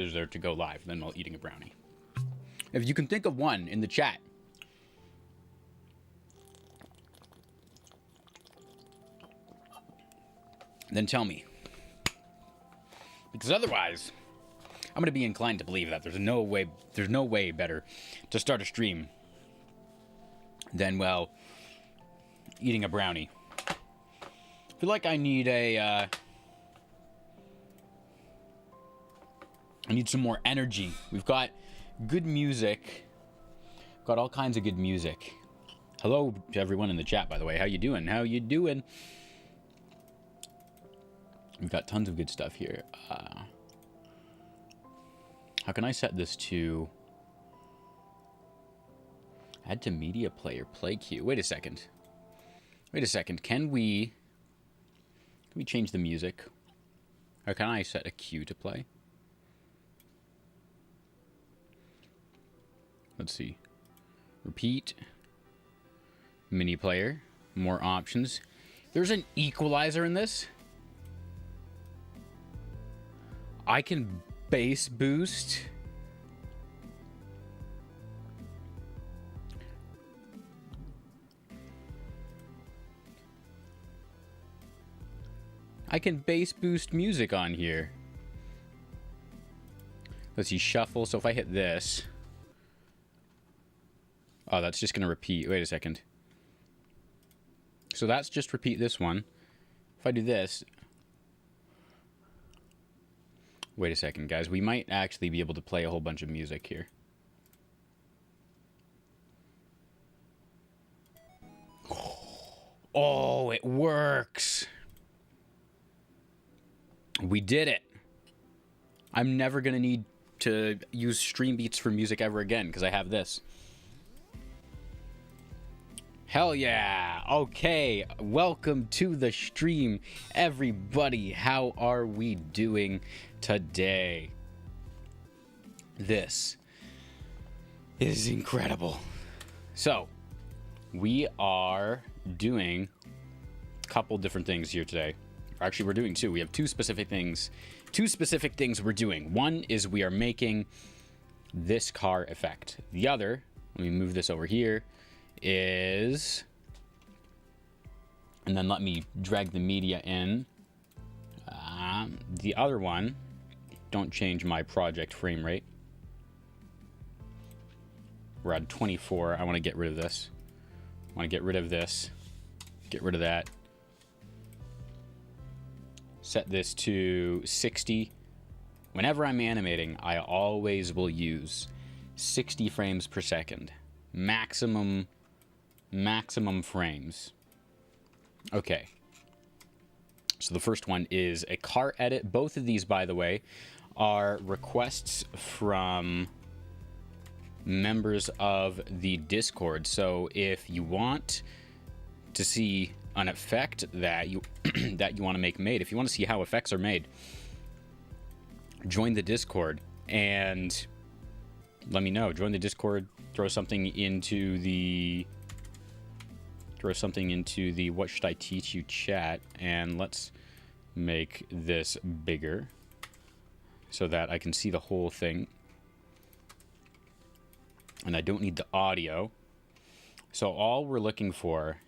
is there to go live than while eating a brownie? If you can think of one in the chat. Then tell me. Because otherwise, I'm going to be inclined to believe that there's no way better to start a stream than, well, eating a brownie. I feel like I need I need some more energy. We've got good music. Got all kinds of good music. Hello to everyone in the chat, by the way. How you doing? How you doing? We've got tons of good stuff here. How can I set this to... Add to media player, play queue. Wait a second. Wait a second. Can we change the music? Or can I set a queue to play? Let's see. Repeat. Mini player. More options. There's an equalizer in this. I can bass boost. I can bass boost music on here. Let's see, shuffle. So if I hit this... Oh, that's just going to repeat. Wait a second. So that's just repeat this one. If I do this... Wait a second, guys. We might actually be able to play a whole bunch of music here. Oh, it works. We did it. I'm never going to need to use Stream Beats for music ever again because I have this. Hell yeah. Okay, welcome to the stream, everybody. How are we doing today? This is incredible. So, we are doing a couple different things here today. Actually, we're doing two. We have two specific things we're doing. One is we are making this car effect. The other, let me move this over here, is, and then let me drag the media in. The other one, don't change my project frame rate. We're at 24. I want to get rid of this. I want to get rid of this. Get rid of that. Set this to 60. Whenever I'm animating, I always will use 60 frames per second. Maximum frames. Okay. So the first one is a car edit. Both of these, by the way, are requests from members of the Discord. So if you want to see an effect that you that you want to make made, if you want to see how effects are made, join the Discord and let me know. Join the Discord, throw something into the what should I teach you chat, and let's make this bigger so that I can see the whole thing. And I don't need the audio. So all we're looking for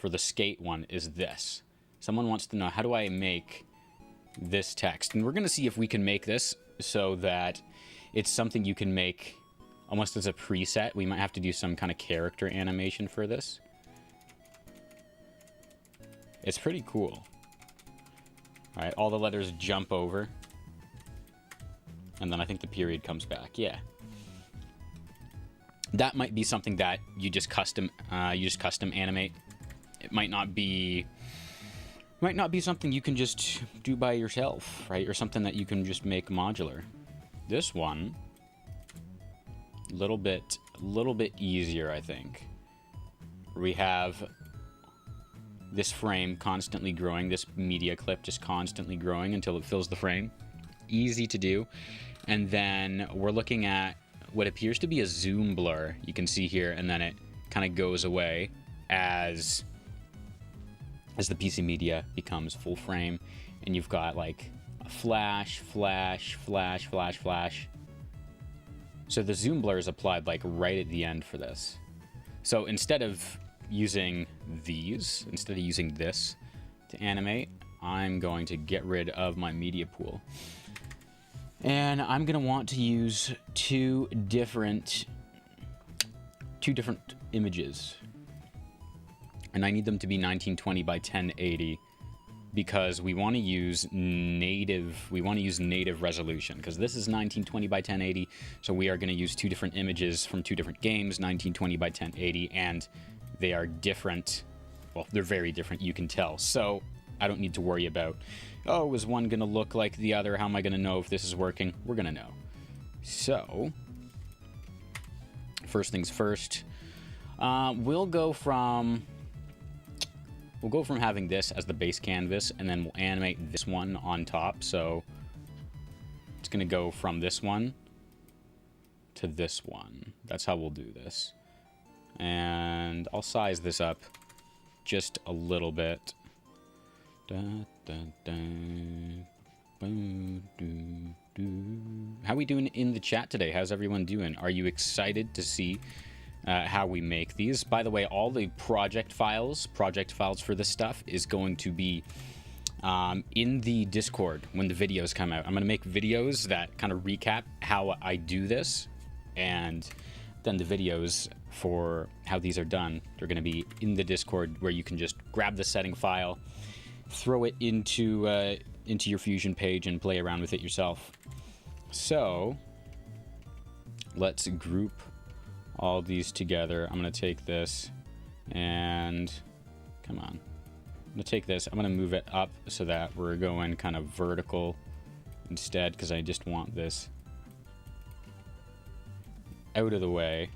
the skate one is this. Someone wants to know, how do I make this text? And we're going to see if we can make this so that it's something you can make almost as a preset. We might have to do some kind of character animation for this. It's pretty cool. All right, all the letters jump over. And then I think the period comes back. Yeah. That might be something that you just custom animate. It might not be something you can just do by yourself, right? Or something that you can just make modular. This one, little bit easier, I think. We have this frame constantly growing, this media clip just constantly growing until it fills the frame. Easy to do. And then we're looking at what appears to be a zoom blur. You can see here, and then it kind of goes away as the piece of media becomes full frame, and you've got like flash, flash, flash, flash, flash. So the zoom blur is applied like right at the end for this. So instead of using these, instead of using this to animate, I'm going to get rid of my media pool. And I'm going to want to use two different images. And I need them to be 1920 by 1080 because we want to use native resolution, because this is 1920 by 1080. So we are going to use two different images from two different games, 1920 by 1080, and they are different. Well, they're very different, you can tell. So I don't need to worry about, oh, is one going to look like the other? How am I going to know if this is working? We're going to know. So first things first, we'll go from having this as the base canvas, and then we'll animate this one on top. So it's going to go from this one to this one. That's how we'll do this. And I'll size this up just a little bit. How we doing in the chat today? How's everyone doing? Are you excited to see how we make these? By the way, all the project files for this stuff is going to be in the Discord when the videos come out. I'm going to make videos that kind of recap how I do this, and then the videos for how these are done, they're going to be in the Discord, where you can just grab the setting file, throw it into your Fusion page, and play around with it yourself. So let's group all these together. I'm going to take this and come on. I'm going to take this. I'm going to move it up so that we're going kind of vertical instead, because I just want this out of the way.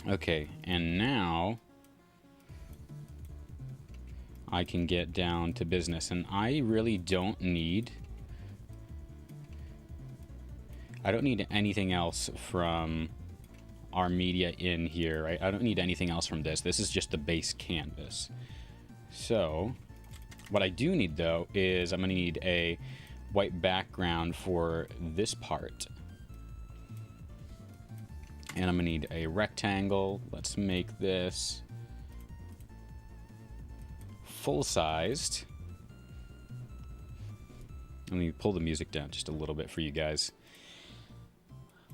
Okay, and now I can get down to business, and I really don't need anything else from our media in here, right? I don't need anything else from this. This is just the base canvas. So what I do need, though, is I'm going to need a white background for this part. And I'm going to need a rectangle. Let's make this full-sized. Let me pull the music down just a little bit for you guys.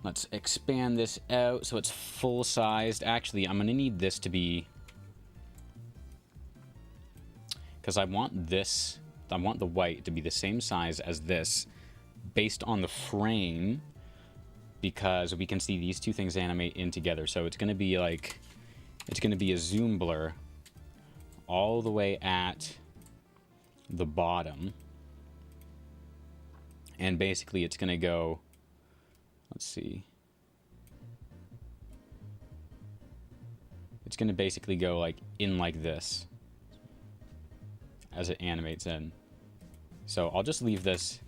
Let's expand this out so it's full-sized. Actually, I'm going to need this to be, because I want the white to be the same size as this based on the frame, because we can see these two things animate in together. So it's going to be like, it's going to be a zoom blur all the way at the bottom. And basically it's going to go, let's see. It's going to basically go like in like this as it animates in. So I'll just leave this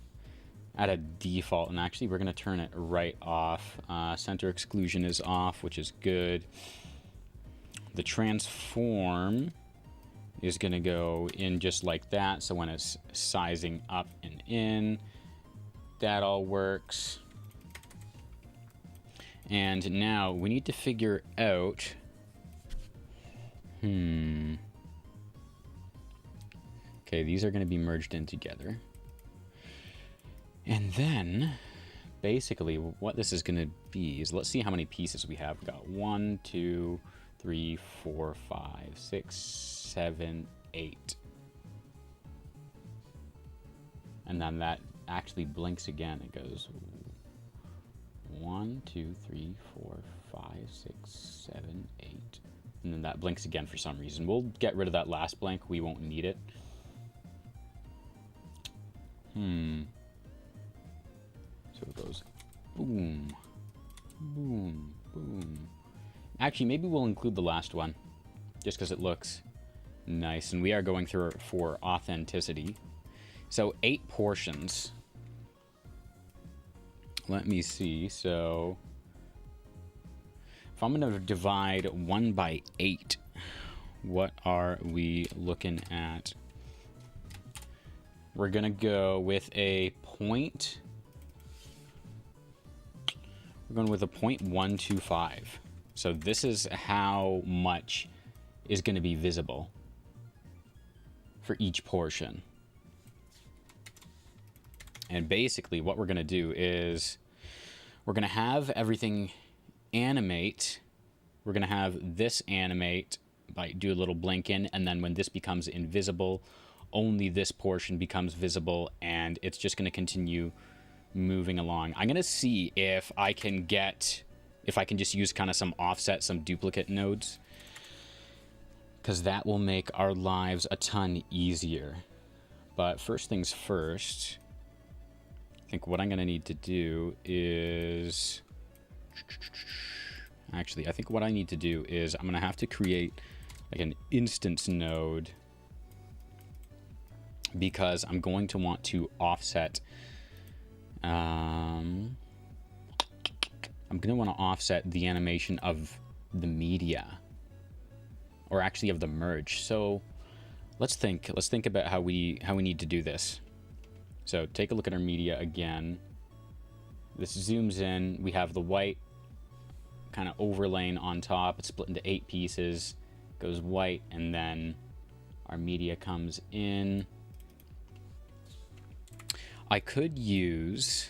at a default, and actually we're going to turn it right off. Center exclusion is off, which is good. The transform is going to go in just like that, so when it's sizing up and in, that all works. And now we need to figure out, okay, these are going to be merged in together. And then, basically, what this is going to be is, let's see how many pieces we have. We've got 1, 2, 3, 4, 5, 6, 7, 8. And then that actually blinks again. It goes 1, 2, 3, 4, 5, 6, 7, 8. And then that blinks again for some reason. We'll get rid of that last blink. We won't need it. So it goes boom, boom, boom. Actually, maybe we'll include the last one just because it looks nice, and we are going through it for authenticity. So 8 portions. Let me see. So if I'm going to divide 1 by 8, what are we looking at? we're gonna go with a point. We're going with a 0.125. So this is how much is going to be visible for each portion. And basically what we're going to do is we're going to have everything animate. We're going to have this animate by do a little blink in, and then when this becomes invisible, only this portion becomes visible, and it's just going to continue moving along. I'm going to see if I can just use kind of some offset, some duplicate nodes, because that will make our lives a ton easier. But first things first, I think what I'm going to need to do is... Actually, I think what I need to do is I'm going to have to create like an instance node, because I'm going to want to offset... I'm going to want to offset the animation of the media, or actually of the merge. So let's think about how we need to do this. So take a look at our media again. This zooms in. We have the white kind of overlaying on top. It's split into 8 pieces, goes white, and then our media comes in. I could use,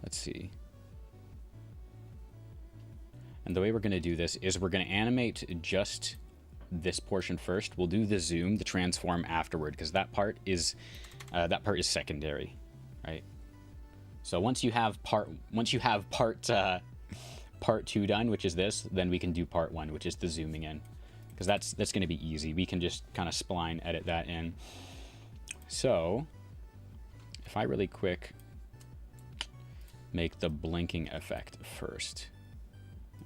let's see. And the way we're going to do this is we're going to animate just this portion first. We'll do the zoom, the transform afterward, because that part is secondary, right? So once you have part 2 done, which is this, then we can do part 1, which is the zooming in, because that's going to be easy. We can just kind of spline edit that in. So if I really quick make the blinking effect first,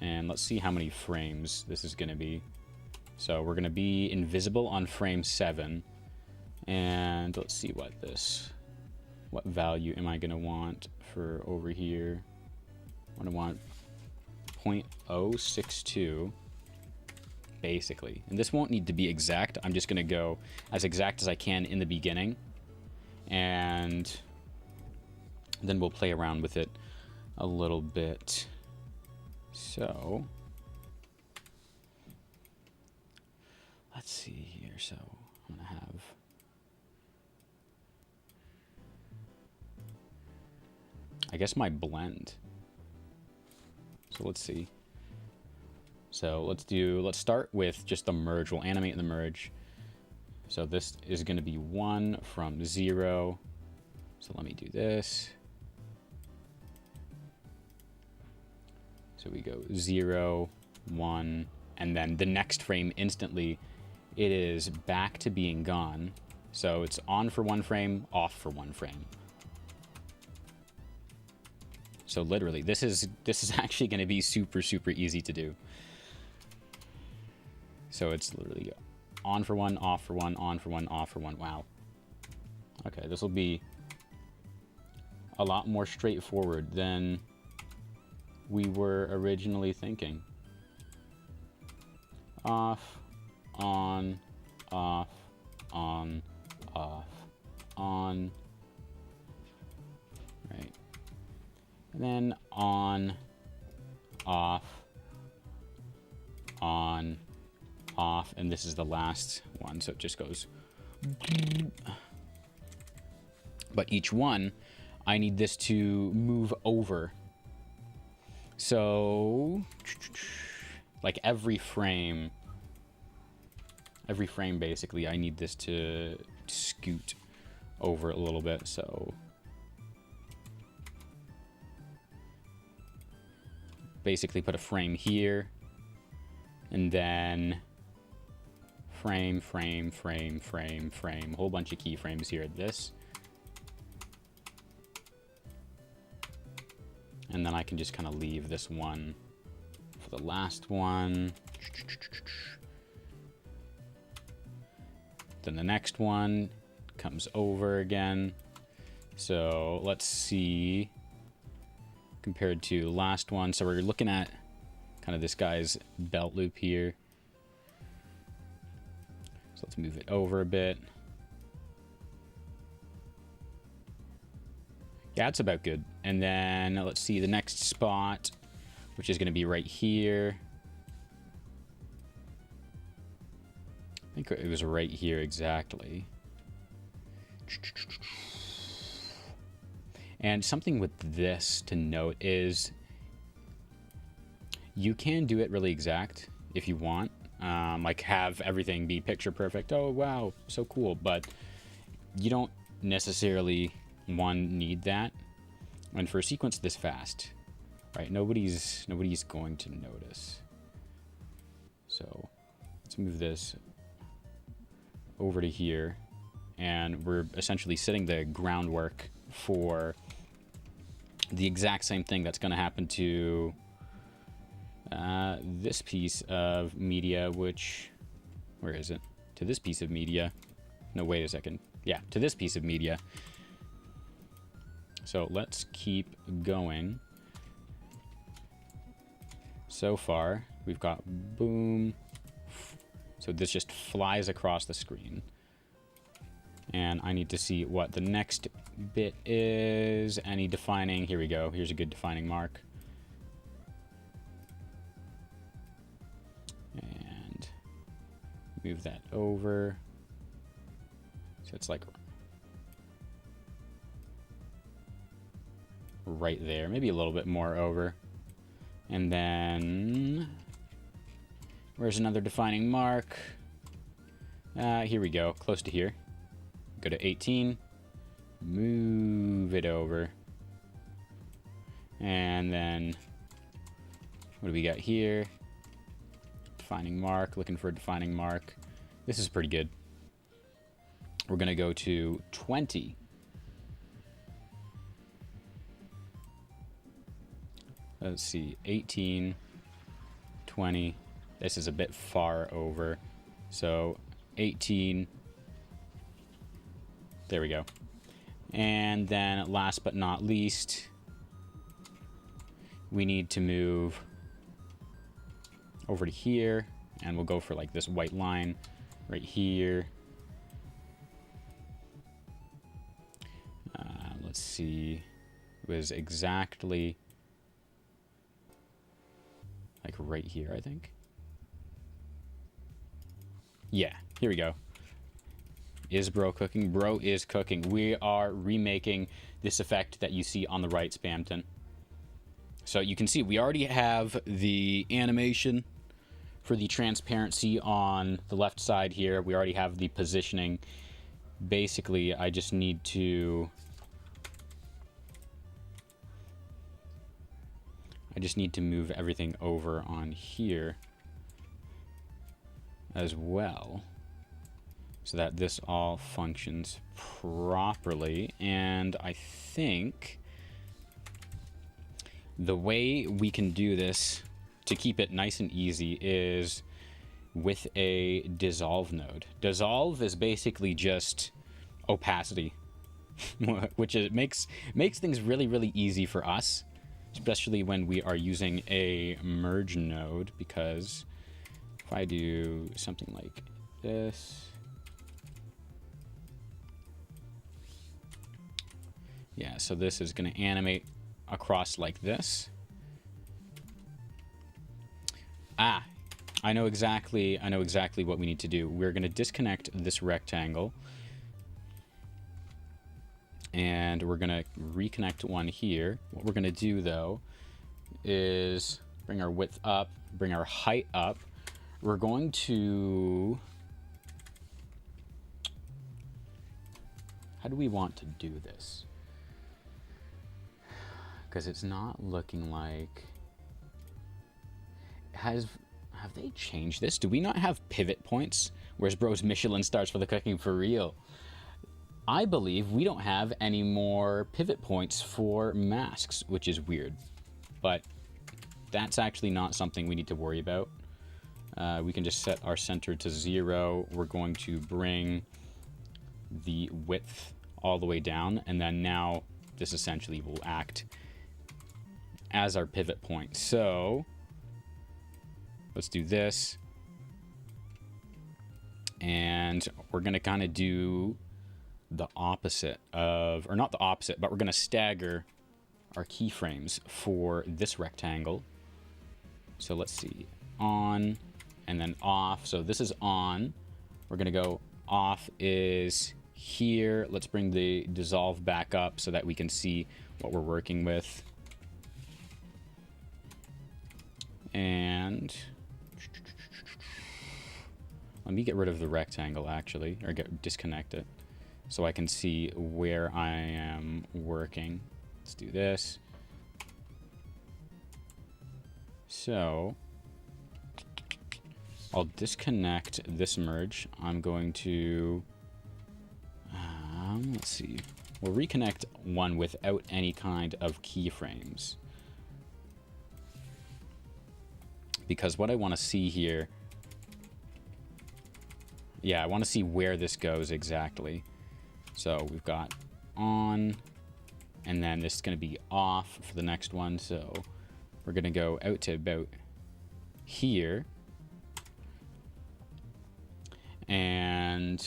and let's see how many frames this is going to be. So we're going to be invisible on frame 7, and let's see what value am I going to want for over here. I'm going to want 0.062 basically, and this won't need to be exact. I'm just going to go as exact as I can in the beginning, and then we'll play around with it a little bit. So let's see here. So I'm going to have, I guess, my blend. So let's see. So let's start with just the merge. We'll animate the merge. So this is going to be 1 from 0. So let me do this. So we go 0, 1, and then the next frame instantly, it is back to being gone. So it's on for 1 frame, off for 1 frame. So literally, this is actually going to be super, super easy to do. So it's literally on for 1, off for 1, on for 1, off for 1. Wow. Okay, this will be a lot more straightforward than we were originally thinking. Off, on, off, on, off, on. Right. And then on, off, on, off, and this is the last one, so it just goes. But each one, I need this to move over. So, like every frame basically, I need this to scoot over a little bit. So basically put a frame here, and then frame, frame, frame, frame, frame, a whole bunch of keyframes here at this. And then I can just kind of leave this one for the last one. Then the next one comes over again. So let's see, compared to the last one. So we're looking at kind of this guy's belt loop here. So let's move it over a bit. Yeah, that's about good. And then let's see the next spot, which is going to be right here. I think it was right here exactly. And something with this to note is you can do it really exact if you want. Like have everything be picture perfect. Oh, wow, so cool. But you don't necessarily, need that. And for a sequence this fast, right, nobody's going to notice. So let's move this over to here. And we're essentially setting the groundwork for the exact same thing that's going to happen to this piece of media, which, where is it? To this piece of media. No, wait a second. Yeah, to this piece of media. So let's keep going. So far, we've got boom. So this just flies across the screen. And I need to see what the next bit is. Any defining, here we go. Here's a good defining mark. And move that over. So it's like right there, maybe a little bit more over. And then where's another defining mark? Here we go, close to here. Go to 18, move it over. And then what do we got here? Defining mark, looking for a defining mark. This is pretty good. We're gonna go to 20. Let's see, 18, 20. This is a bit far over. So 18. There we go. And then last but not least, we need to move over to here, and we'll go for like this white line right here. Let's see, it was exactly like right here, I think. Yeah, here we go. Is bro cooking? Bro is cooking. We are remaking this effect that you see on the right, Spamton. So you can see we already have the animation for the transparency on the left side here. We already have the positioning. Basically, I just need to move everything over on here as well, so that this all functions properly. And I think the way we can do this to keep it nice and easy is with a dissolve node. Dissolve is basically just opacity, which makes things really, really easy for us, especially when we are using a merge node, because if I do something like this, yeah, so this is going to animate across like this. I know exactly what we need to do. We're going to disconnect this rectangle, and we're going to reconnect one here. What we're going to do, though, is bring our width up, bring our height up. We're going to... How do we want to do this? Because it's not looking like... Have they changed this? Do we not have pivot points? Where's bro's Michelin stars for the cooking for real? I believe we don't have any more pivot points for masks, which is weird. But that's actually not something we need to worry about. We can just set our center to 0. We're going to bring the width all the way down, and then now this essentially will act as our pivot point. So let's do this, and we're going to kind of do the opposite of, or not the opposite, but we're going to stagger our keyframes for this rectangle. So let's see, on and then off. So this is on. We're going to go off is here. Let's bring the dissolve back up so that we can see what we're working with. And let me get rid of the rectangle actually, or disconnect it so I can see where I am working. Let's do this. So I'll disconnect this merge. I'm going to, let's see. We'll reconnect one without any kind of keyframes. Because what I want to see here, yeah, I want to see where this goes exactly. So we've got on, and then this is going to be off for the next one. So we're going to go out to about here. And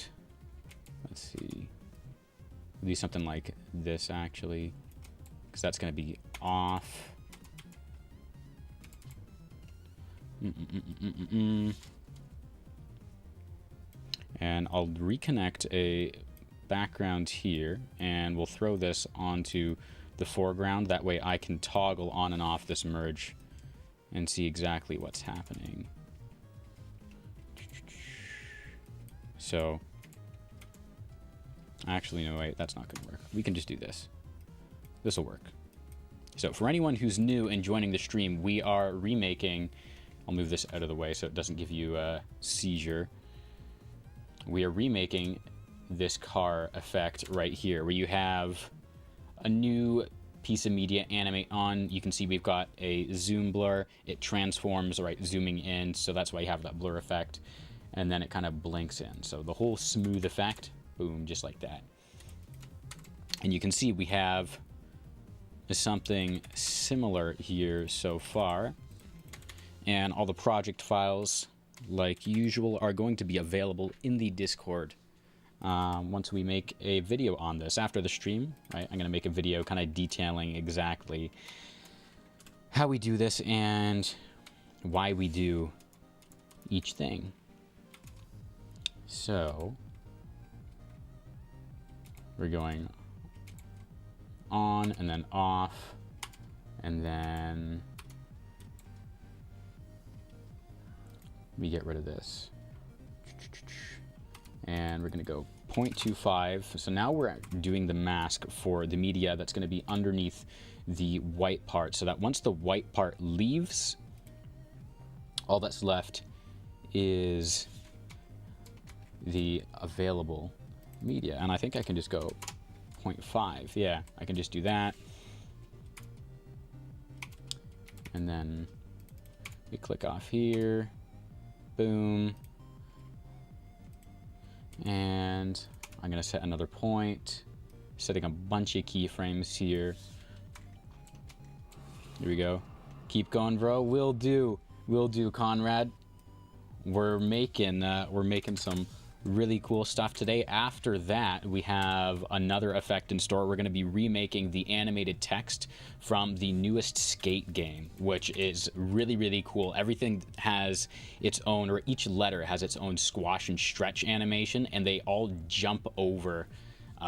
let's see, we'll do something like this actually, because that's going to be off. And I'll reconnect a background here, and we'll throw this onto the foreground. That way I can toggle on and off this merge and see exactly what's happening. So, actually, no, wait, that's not going to work. We can just do this. This will work. So, for anyone who's new and joining the stream, we are remaking. I'll move this out of the way so it doesn't give you a seizure. We are remaking this car effect right here, where you have a new piece of media animate on. You can see we've got a zoom blur. It transforms, right, zooming in, so that's why you have that blur effect. And then it kind of blinks in. So the whole smooth effect, boom, just like that. And you can see we have something similar here so far. And all the project files, like usual, are going to be available in the Discord once we make a video on this. After the stream, right, I'm going to make a video kind of detailing exactly how we do this and why we do each thing. So we're going on and then off, and then we get rid of this. And we're going to go 0.25. So now we're doing the mask for the media that's going to be underneath the white part, so that once the white part leaves, all that's left is the available media. And I think I can just go 0.5. Yeah, I can just do that. And then we click off here. Boom. And I'm going to set another point, setting a bunch of keyframes here. Here we go. Keep going, bro. Will do. Will do, Conrad. We're making some really cool stuff today. After that, we have another effect in store. We're going to be remaking the animated text from the newest Skate game, which is really, really cool. Everything has its own, or each letter has its own squash and stretch animation, and they all jump over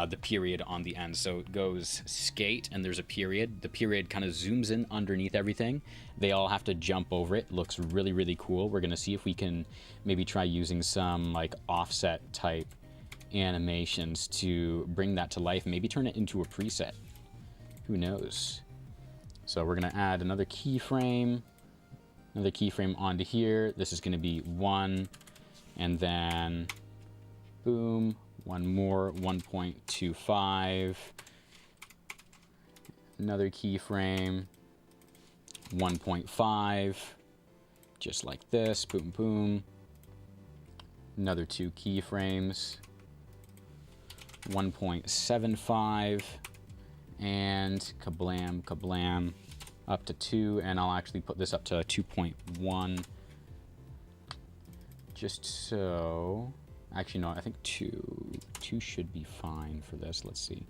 the period on the end. So it goes skate, and there's a period. The period kind of zooms in underneath everything. They all have to jump over it. Looks really, really cool. We're going to see if we can maybe try using some like offset type animations to bring that to life. Maybe turn it into a preset. Who knows? So we're going to add another keyframe onto here. This is going to be 1, and then boom, one more, 1.25. Another keyframe, 1.5, just like this, boom, boom. Another 2 keyframes, 1.75, and kablam, kablam, up to 2, and I'll actually put this up to 2.1, just so. Actually, no, I think two should be fine for this. Let's see.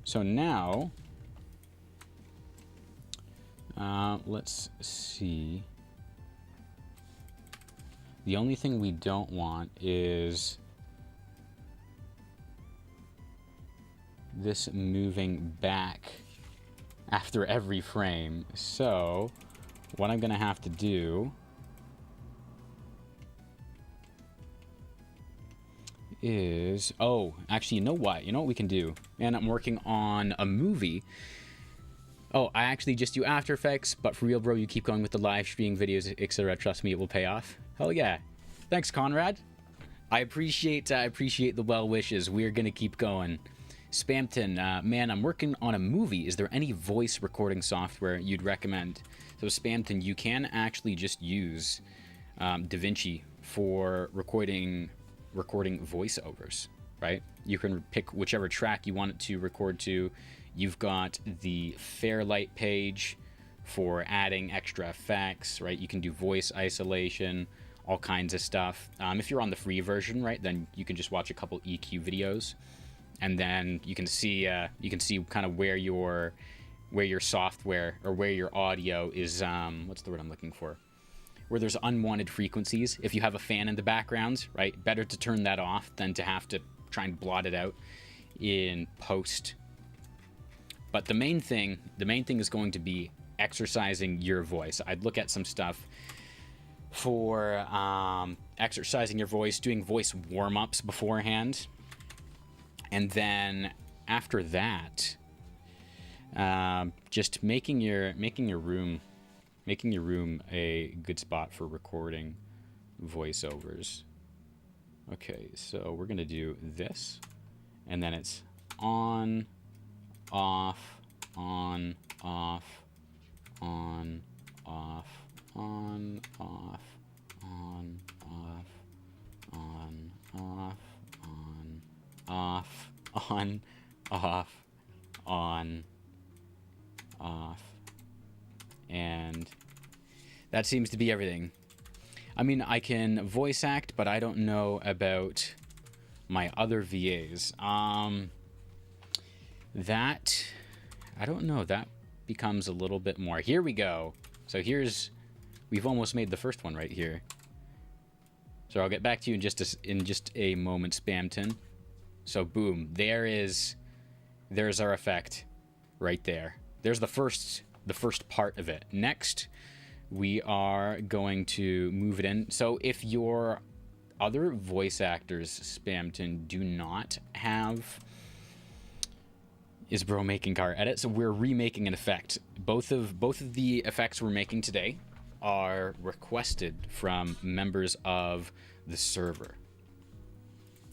So now, let's see. The only thing we don't want is this moving back after every frame. So what I'm gonna have to do is, oh, actually, you know what we can do? Man, I'm working on a movie. Oh, I actually just do After Effects, but for real, bro, you keep going with the live streaming videos, etc. Trust me, it will pay off. Hell yeah. Thanks, Conrad. I appreciate the well wishes. We're gonna keep going. Spamton, man, I'm working on a movie. Is there any voice recording software you'd recommend? So Spamton, you can actually just use DaVinci for recording voiceovers, right? You can pick whichever track you want it to record to. You've got the Fairlight page for adding extra effects, right? You can do voice isolation, all kinds of stuff. If you're on the free version, right, then you can just watch a couple EQ videos, and then you can see kind of where your software or where your audio is. What's the word I'm looking for? Where there's unwanted frequencies. If you have a fan in the background, right, better to turn that off than to have to try and blot it out in post. But the main thing is going to be exercising your voice. I'd look at some stuff for exercising your voice, doing voice warm-ups beforehand, and then after that, just making your room a good spot for recording voiceovers. Okay, so we're gonna do this, and then it's on, off, on, off, on, off, on, off, on, off, on, off, on, off, on, off, on, off. And that seems to be everything. I mean, I can voice act, but I don't know about my other VAs. That, I don't know, that becomes a little bit more. Here we go. So we've almost made the first one right here. So I'll get back to you in just a moment, Spamton. So boom, there's our effect right there. There's the first part of it. Next, we are going to move it in. So if your other voice actors, Spamton, do not have Is Bro Making Car edit, so we're remaking an effect. Both of the effects we're making today are requested from members of the server.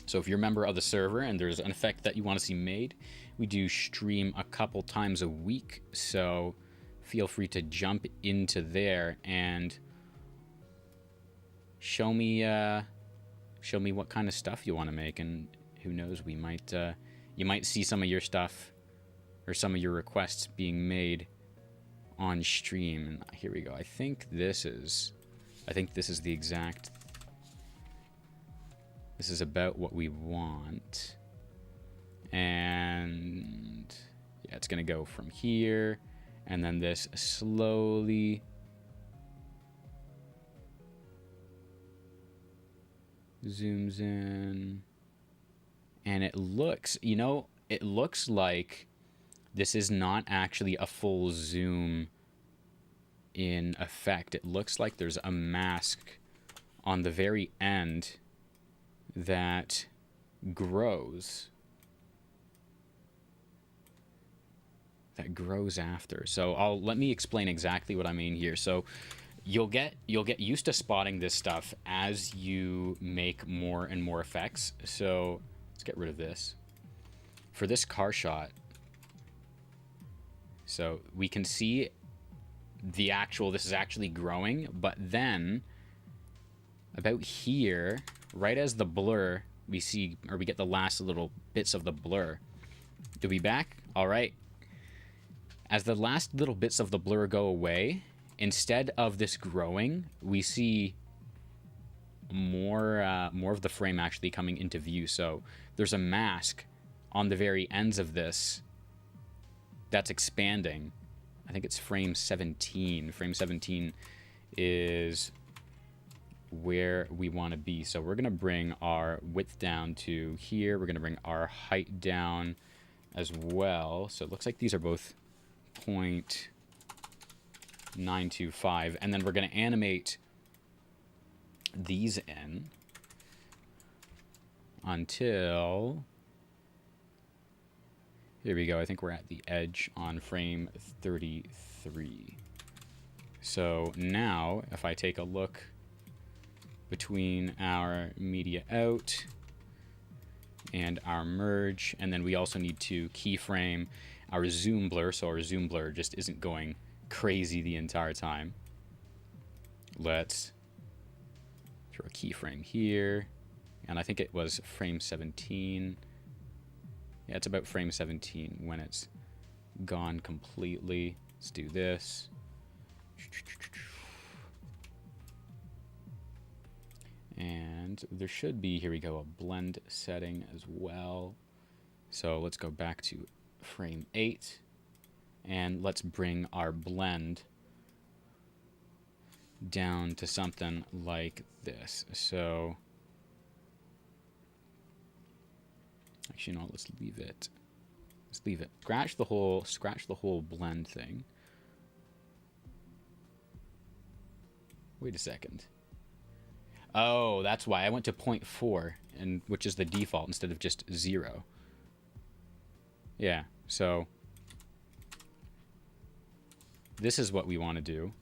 So if you're a member of the server and there's an effect that you want to see made, we do stream a couple times a week, so feel free to jump into there and show me what kind of stuff you want to make, and who knows, you might see some of your stuff or some of your requests being made on stream. And here we go. I think this is the exact. This is about what we want. And yeah, it's gonna go from here, and then this slowly zooms in, and it looks like this is not actually a full zoom in effect. It looks like there's a mask on the very end that grows after. So let me explain exactly what I mean here. So you'll get used to spotting this stuff as you make more and more effects. So let's get rid of this. For this car shot, so we can see this is actually growing, but then about here, right as the blur, we get the last little bits of the blur. Do we back? All right. As the last little bits of the blur go away, instead of this growing, we see more of the frame actually coming into view. So there's a mask on the very ends of this that's expanding. I think it's frame 17. Frame 17 is where we want to be. So we're going to bring our width down to here. We're going to bring our height down as well. So it looks like these are both 0.925. And then we're going to animate these in until... Here we go. I think we're at the edge on frame 33. So now, if I take a look between our media out and our merge, and then we also need to keyframe our zoom blur, so our zoom blur just isn't going crazy the entire time. Let's throw a keyframe here, and I think it was frame 17. Yeah, it's about frame 17 when it's gone completely. Let's do this. And there should be, here we go, a blend setting as well. So let's go back to frame 8 and let's bring our blend down to something like this. So actually, no, let's leave it. Let's leave it. Scratch the whole blend thing. Wait a second. Oh, that's why I went to 0.4, and which is the default instead of just 0. Yeah, so this is what we want to do.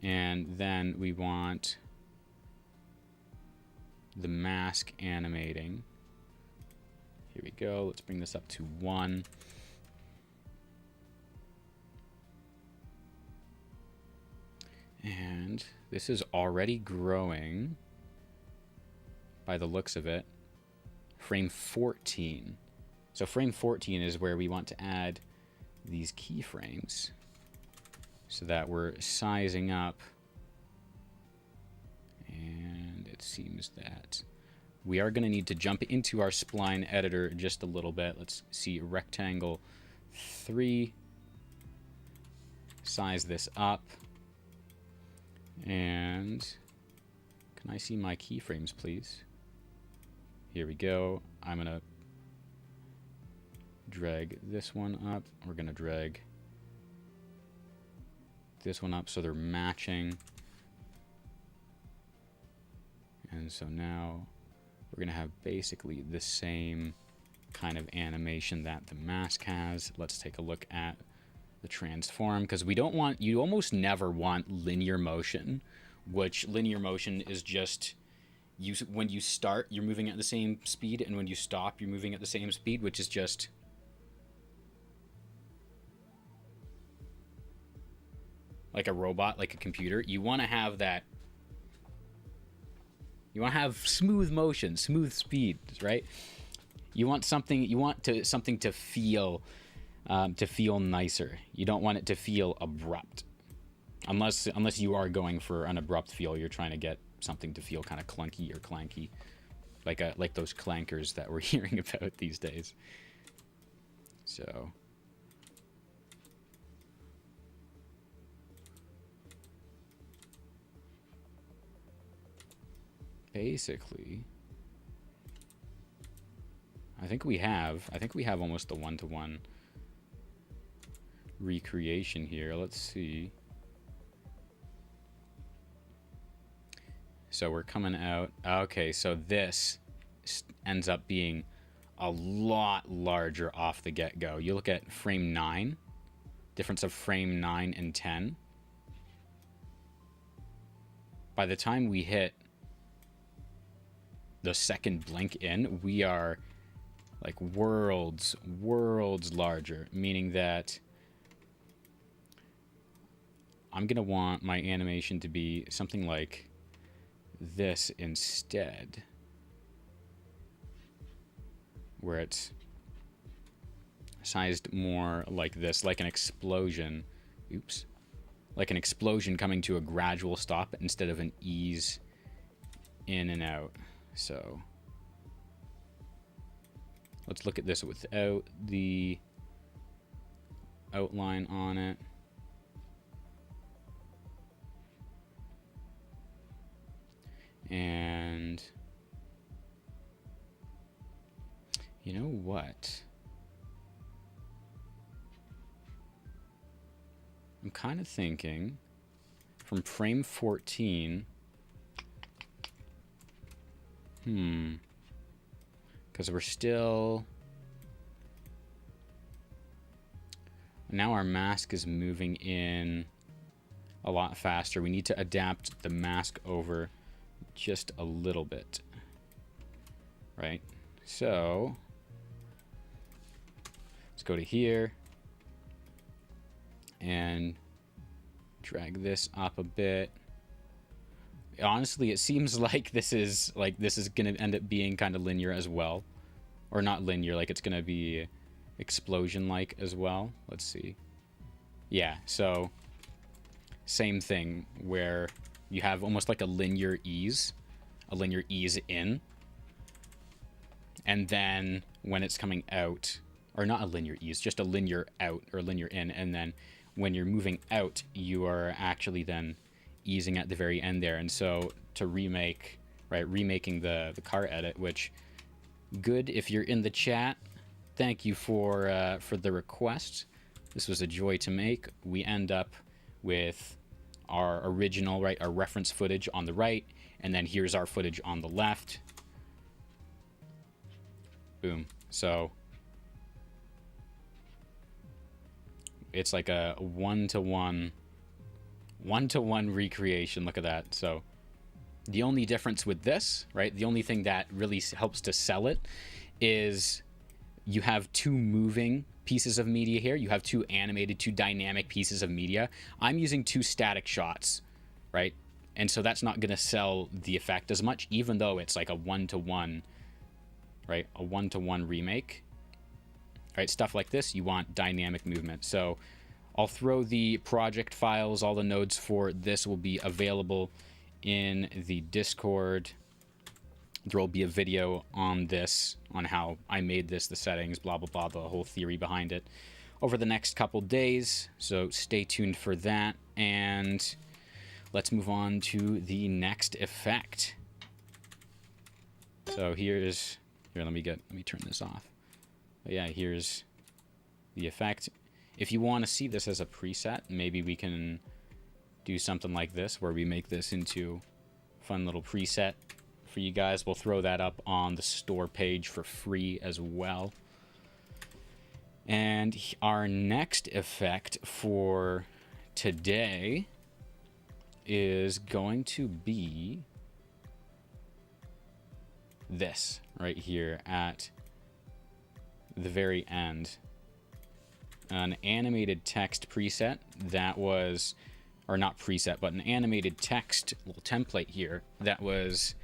And then we want the mask animating. Here we go. Let's bring this up to 1. And this is already growing by the looks of it. Frame 14. So frame 14 is where we want to add these keyframes so that we're sizing up. And it seems that we are going to need to jump into our spline editor just a little bit. Let's see, rectangle 3. Size this up. And can I see my keyframes, please? Here we go. I'm going to drag this one up. We're going to drag this one up so they're matching. And so now we're going to have basically the same kind of animation that the mask has. Let's take a look at the transform, because we don't want, you almost never want linear motion, which linear motion is just, when you start, you're moving at the same speed, and when you stop, you're moving at the same speed, which is just like a robot, like a computer. You want to have that. You want to have smooth motion, smooth speeds, right? You want something. You want something to feel nicer. You don't want it to feel abrupt, unless you are going for an abrupt feel. You're trying to get something to feel kind of clunky or clanky, like those clankers that we're hearing about these days. So. Basically, I think we have almost the one-to-one recreation here. Let's see. So we're coming out. Okay, so this ends up being a lot larger off the get-go. You look at frame 9, difference of frame 9 and 10. By the time we hit the second blink in, we are like worlds larger, meaning that I'm gonna want my animation to be something like this instead, where it's sized more like this, like an explosion. Oops. like an explosion coming to a gradual stop instead of an ease in and out. So let's look at this without the outline on it. And you know what? I'm kind of thinking from frame 14. Because we're still... Now our mask is moving in a lot faster. We need to adapt the mask over just a little bit. Right? So let's go to here and drag this up a bit. Honestly, it seems like this is going to end up being kind of linear as well. Or not linear, like it's going to be explosion-like as well. Let's see. Yeah, so same thing where you have almost like a linear ease in. And then when it's coming out, or not a linear ease, just a linear out or linear in. And then when you're moving out, you are actually then easing at the very end there. And so to remake, right, remaking the car edit, which good if you're in the chat. Thank you for the request. This was a joy to make. We end up with our original, right, our reference footage on the right, and then here's our footage on the left. Boom. So it's like a one-to-one recreation. Look at that. So the only difference with this, right, the only thing that really helps to sell it is you have two moving pieces of media here. You have two animated, two dynamic pieces of media. I'm using two static shots, right? And so that's not going to sell the effect as much, even though it's like a one-to-one, right? A one-to-one remake, right? Stuff like this, you want dynamic movement. So I'll throw the project files, all the nodes for this will be available in the Discord. There will be a video on this, on how I made this, the settings, blah, blah, blah, the whole theory behind it over the next couple days. So stay tuned for that. And let's move on to the next effect. So here, let me turn this off. But yeah, here's the effect. If you want to see this as a preset, maybe we can do something like this where we make this into a fun little preset for you guys. We'll throw that up on the store page for free as well. And our next effect for today is going to be this right here at the very end. An animated text preset that was, or not preset, but an animated text little template here that was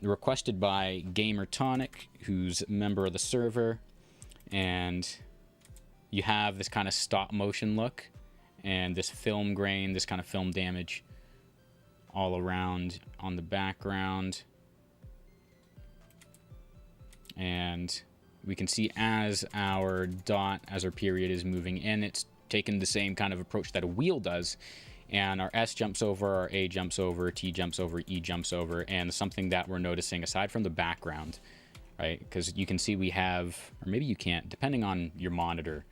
requested by Gamer Tonic, who's a member of the server. And you have this kind of stop motion look and this film grain, this kind of film damage all around on the background. And we can see as our dot, as our period is moving in, it's taken the same kind of approach that a wheel does. And our S jumps over, our A jumps over, T jumps over, E jumps over. And something that we're noticing, aside from the background, right? Because you can see we have, or maybe you can't, depending on your monitor.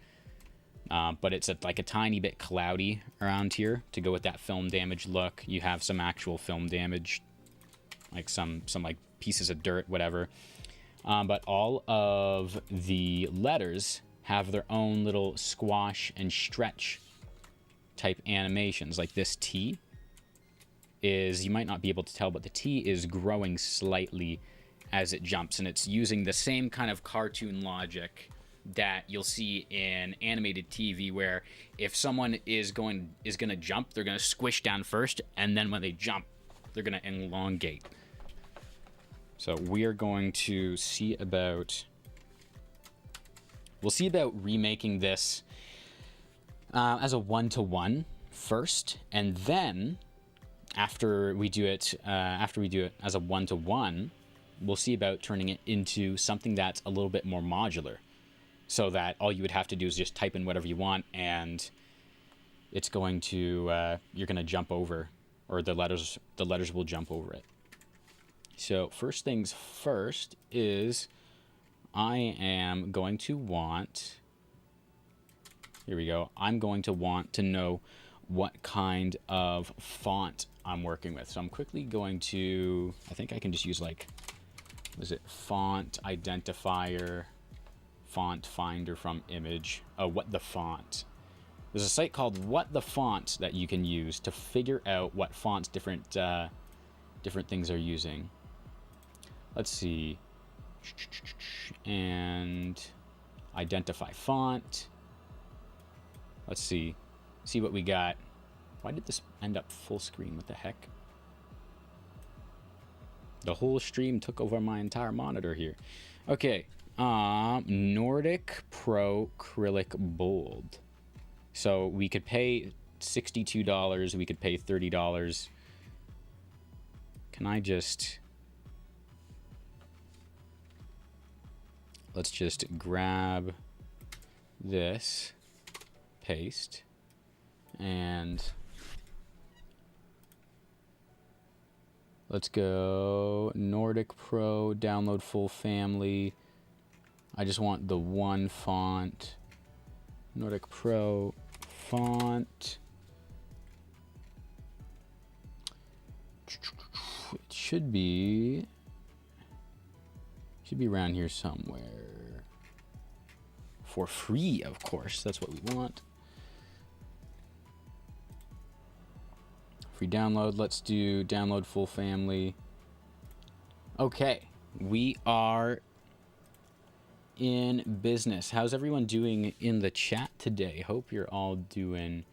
But it's like a tiny bit cloudy around here to go with that film damage look. You have some actual film damage, like some like pieces of dirt, whatever. But all of the letters have their own little squash and stretch type animations. Like this T is, you might not be able to tell, but the T is growing slightly as it jumps, and it's using the same kind of cartoon logic that you'll see in animated TV, where if someone is going to jump, they're going to squish down first, and then when they jump, they're going to elongate. So we are going to see about, we'll see about remaking this as a one-to-one, first, and then after we do it as a one-to-one, we'll see about turning it into something that's a little bit more modular, so that all you would have to do is just type in whatever you want, and it's going to you're going to jump over, or the letters will jump over it. So first things first is I am going to want, here we go, I'm going to want to know what kind of font I'm working with. So I'm quickly going to, I think I can just use like, what is it, font identifier, font finder from image. Oh, what the font. There's a site called What the Font that you can use to figure out what fonts different things are using. Let's see. And identify font. Let's see what we got. Why did this end up full screen? What the heck? The whole stream took over my entire monitor here. Okay, Nordic Pro Acrylic Bold. So we could pay $62. We could pay $30. Can I just... Let's just grab this, paste, and let's go Nordic Pro, download full family. I just want the one font. Nordic Pro font. It should be around here somewhere. For free, of course. That's what we want. Free download. Let's do download full family. Okay, we are in business. How's everyone doing in the chat today? Hope you're all doing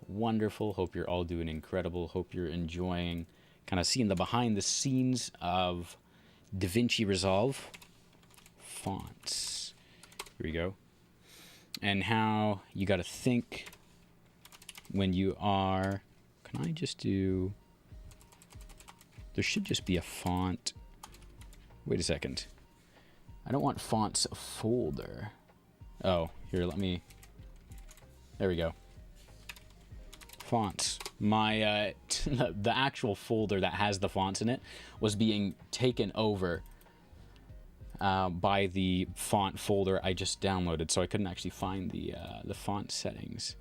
wonderful. Hope you're all doing incredible. Hope you're enjoying kind of seeing the behind the scenes of DaVinci Resolve fonts. Here we go. And how you got to think when you are... Can I just do... There should just be a font. Wait a second. I don't want fonts folder. Oh, here, let me... There we go. Fonts. My, the actual folder that has the fonts in it was being taken over by the font folder I just downloaded, so I couldn't actually find the font settings.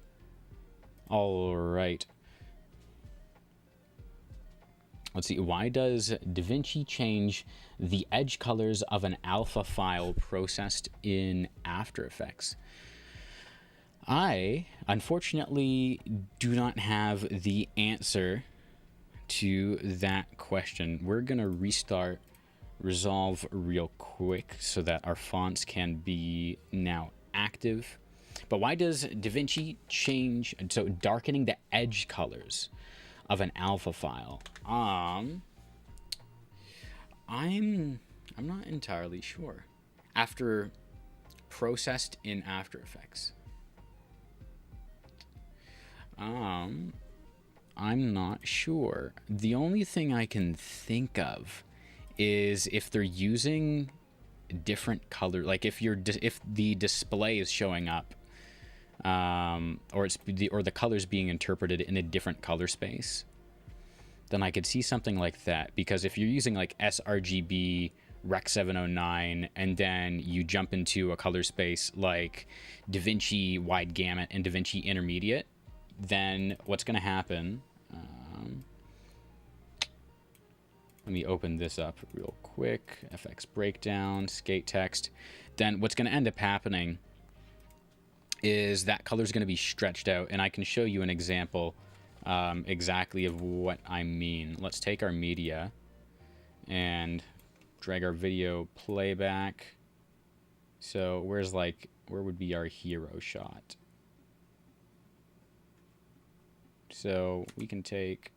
All right. Let's see. Why does DaVinci change the edge colors of an alpha file processed in After Effects? I, unfortunately, do not have the answer to that question. We're going to restart Resolve real quick so that our fonts can be now active. But why does DaVinci change, so darkening the edge colors of an alpha file? I'm not entirely sure. After processed in After Effects. I'm not sure. The only thing I can think of is if they're using different color, like if the display is showing up, or the colors being interpreted in a different color space, then I could see something like that. Because if you're using like sRGB Rec 709 and then you jump into a color space like DaVinci Wide Gamut and DaVinci Intermediate, then what's going to happen? Let me open this up real quick. FX breakdown, skate text. Then what's going to end up happening is that color is going to be stretched out, and I can show you an example exactly of what I mean. Let's take our media and drag our video playback. So where would be our hero shot? So we can take,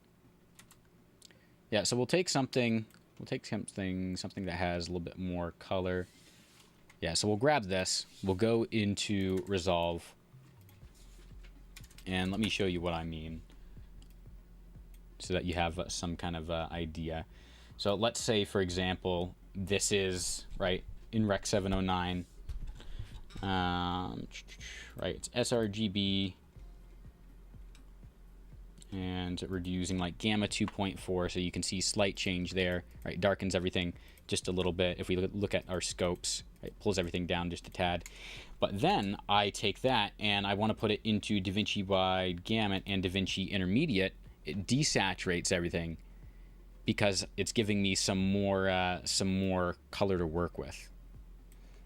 yeah, so we'll take something that has a little bit more color. Yeah, so we'll grab this, we'll go into Resolve, And let me show you what I mean so that you have some kind of idea. So let's say, for example, this is, right, in Rec 709, right, it's sRGB, and we're using like gamma 2.4, so you can see slight change there, right? Darkens everything just a little bit. If we look at our scopes, right, pulls everything down just a tad. But then I take that and I want to put it into DaVinci Wide Gamut and DaVinci Intermediate. It desaturates everything because it's giving me some more color to work with.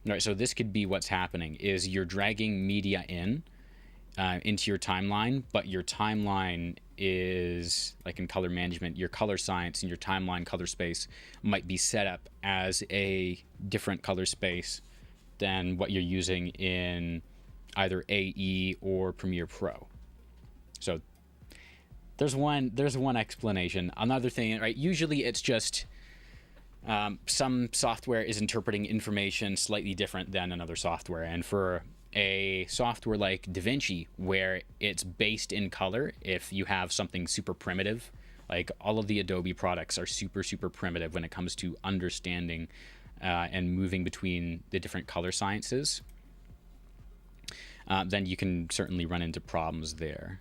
All right, so this could be what's happening is you're dragging media into your timeline, but your timeline is, like in color management, your color science and your timeline color space might be set up as a different color space than what you're using in either AE or Premiere Pro. So there's one explanation. Another thing, right? Usually it's just some software is interpreting information slightly different than another software, and for a software like DaVinci, where it's based in color, if you have something super primitive, like all of the Adobe products are super primitive when it comes to understanding and moving between the different color sciences, then you can certainly run into problems there.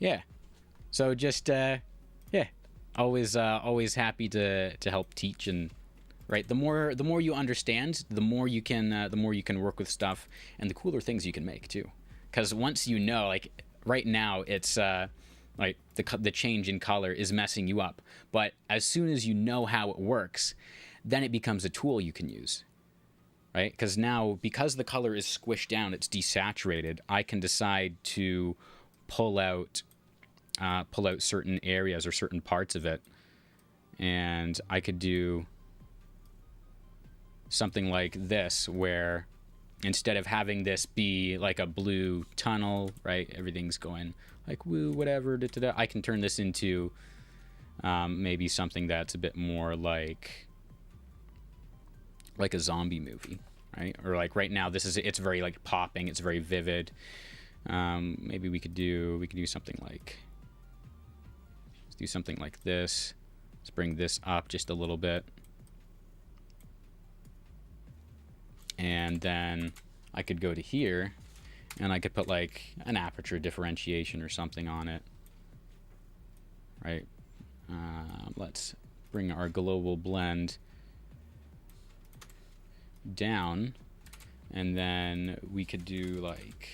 Yeah. So just always happy to help teach, and right, the more you understand, the more you can work with stuff, and the cooler things you can make too. Because once you know, like right now, it's like the change in color is messing you up, but as soon as you know how it works, then it becomes a tool you can use, right? Because now, because the color is squished down, it's desaturated, I can decide to pull out certain areas or certain parts of it, and I could do something like this, where instead of having this be like a blue tunnel, right, everything's going like woo, whatever, I can turn this into maybe something that's a bit more like a zombie movie, right? Or like right now, it's very like popping, it's very vivid. Maybe we could do something like, let's do something like this. Let's bring this up just a little bit. And then I could go to here and I could put like an aperture differentiation or something on it, right? Let's bring our global blend down, and then we could do like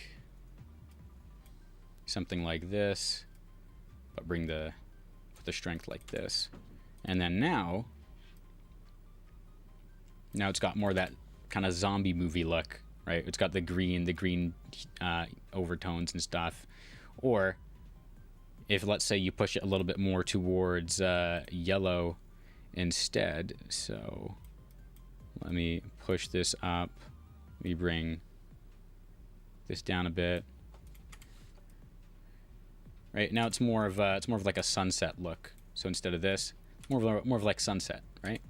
something like this, but put the strength like this. And then now it's got more of that kind of zombie movie look, right? It's got the green overtones and stuff. Or if, let's say, you push it a little bit more towards yellow instead. So let me push this up. Let me bring this down a bit. Right now, it's more of like a sunset look. So instead of this, more of like sunset, right?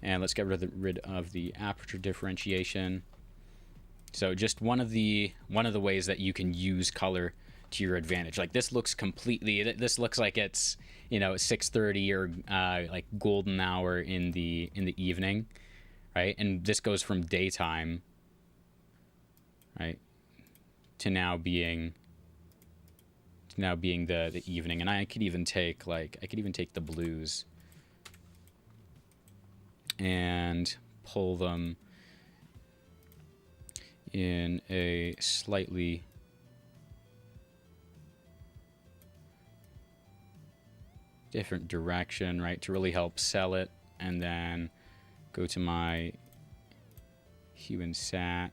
And let's get rid of the aperture differentiation. So just one of the ways that you can use color to your advantage. Like this looks like it's 6:30 or like golden hour in the evening, right? And this goes from daytime, right, to now being the evening. And I could even take the blues and pull them in a slightly different direction, right, to really help sell it. And then go to my hue and sat,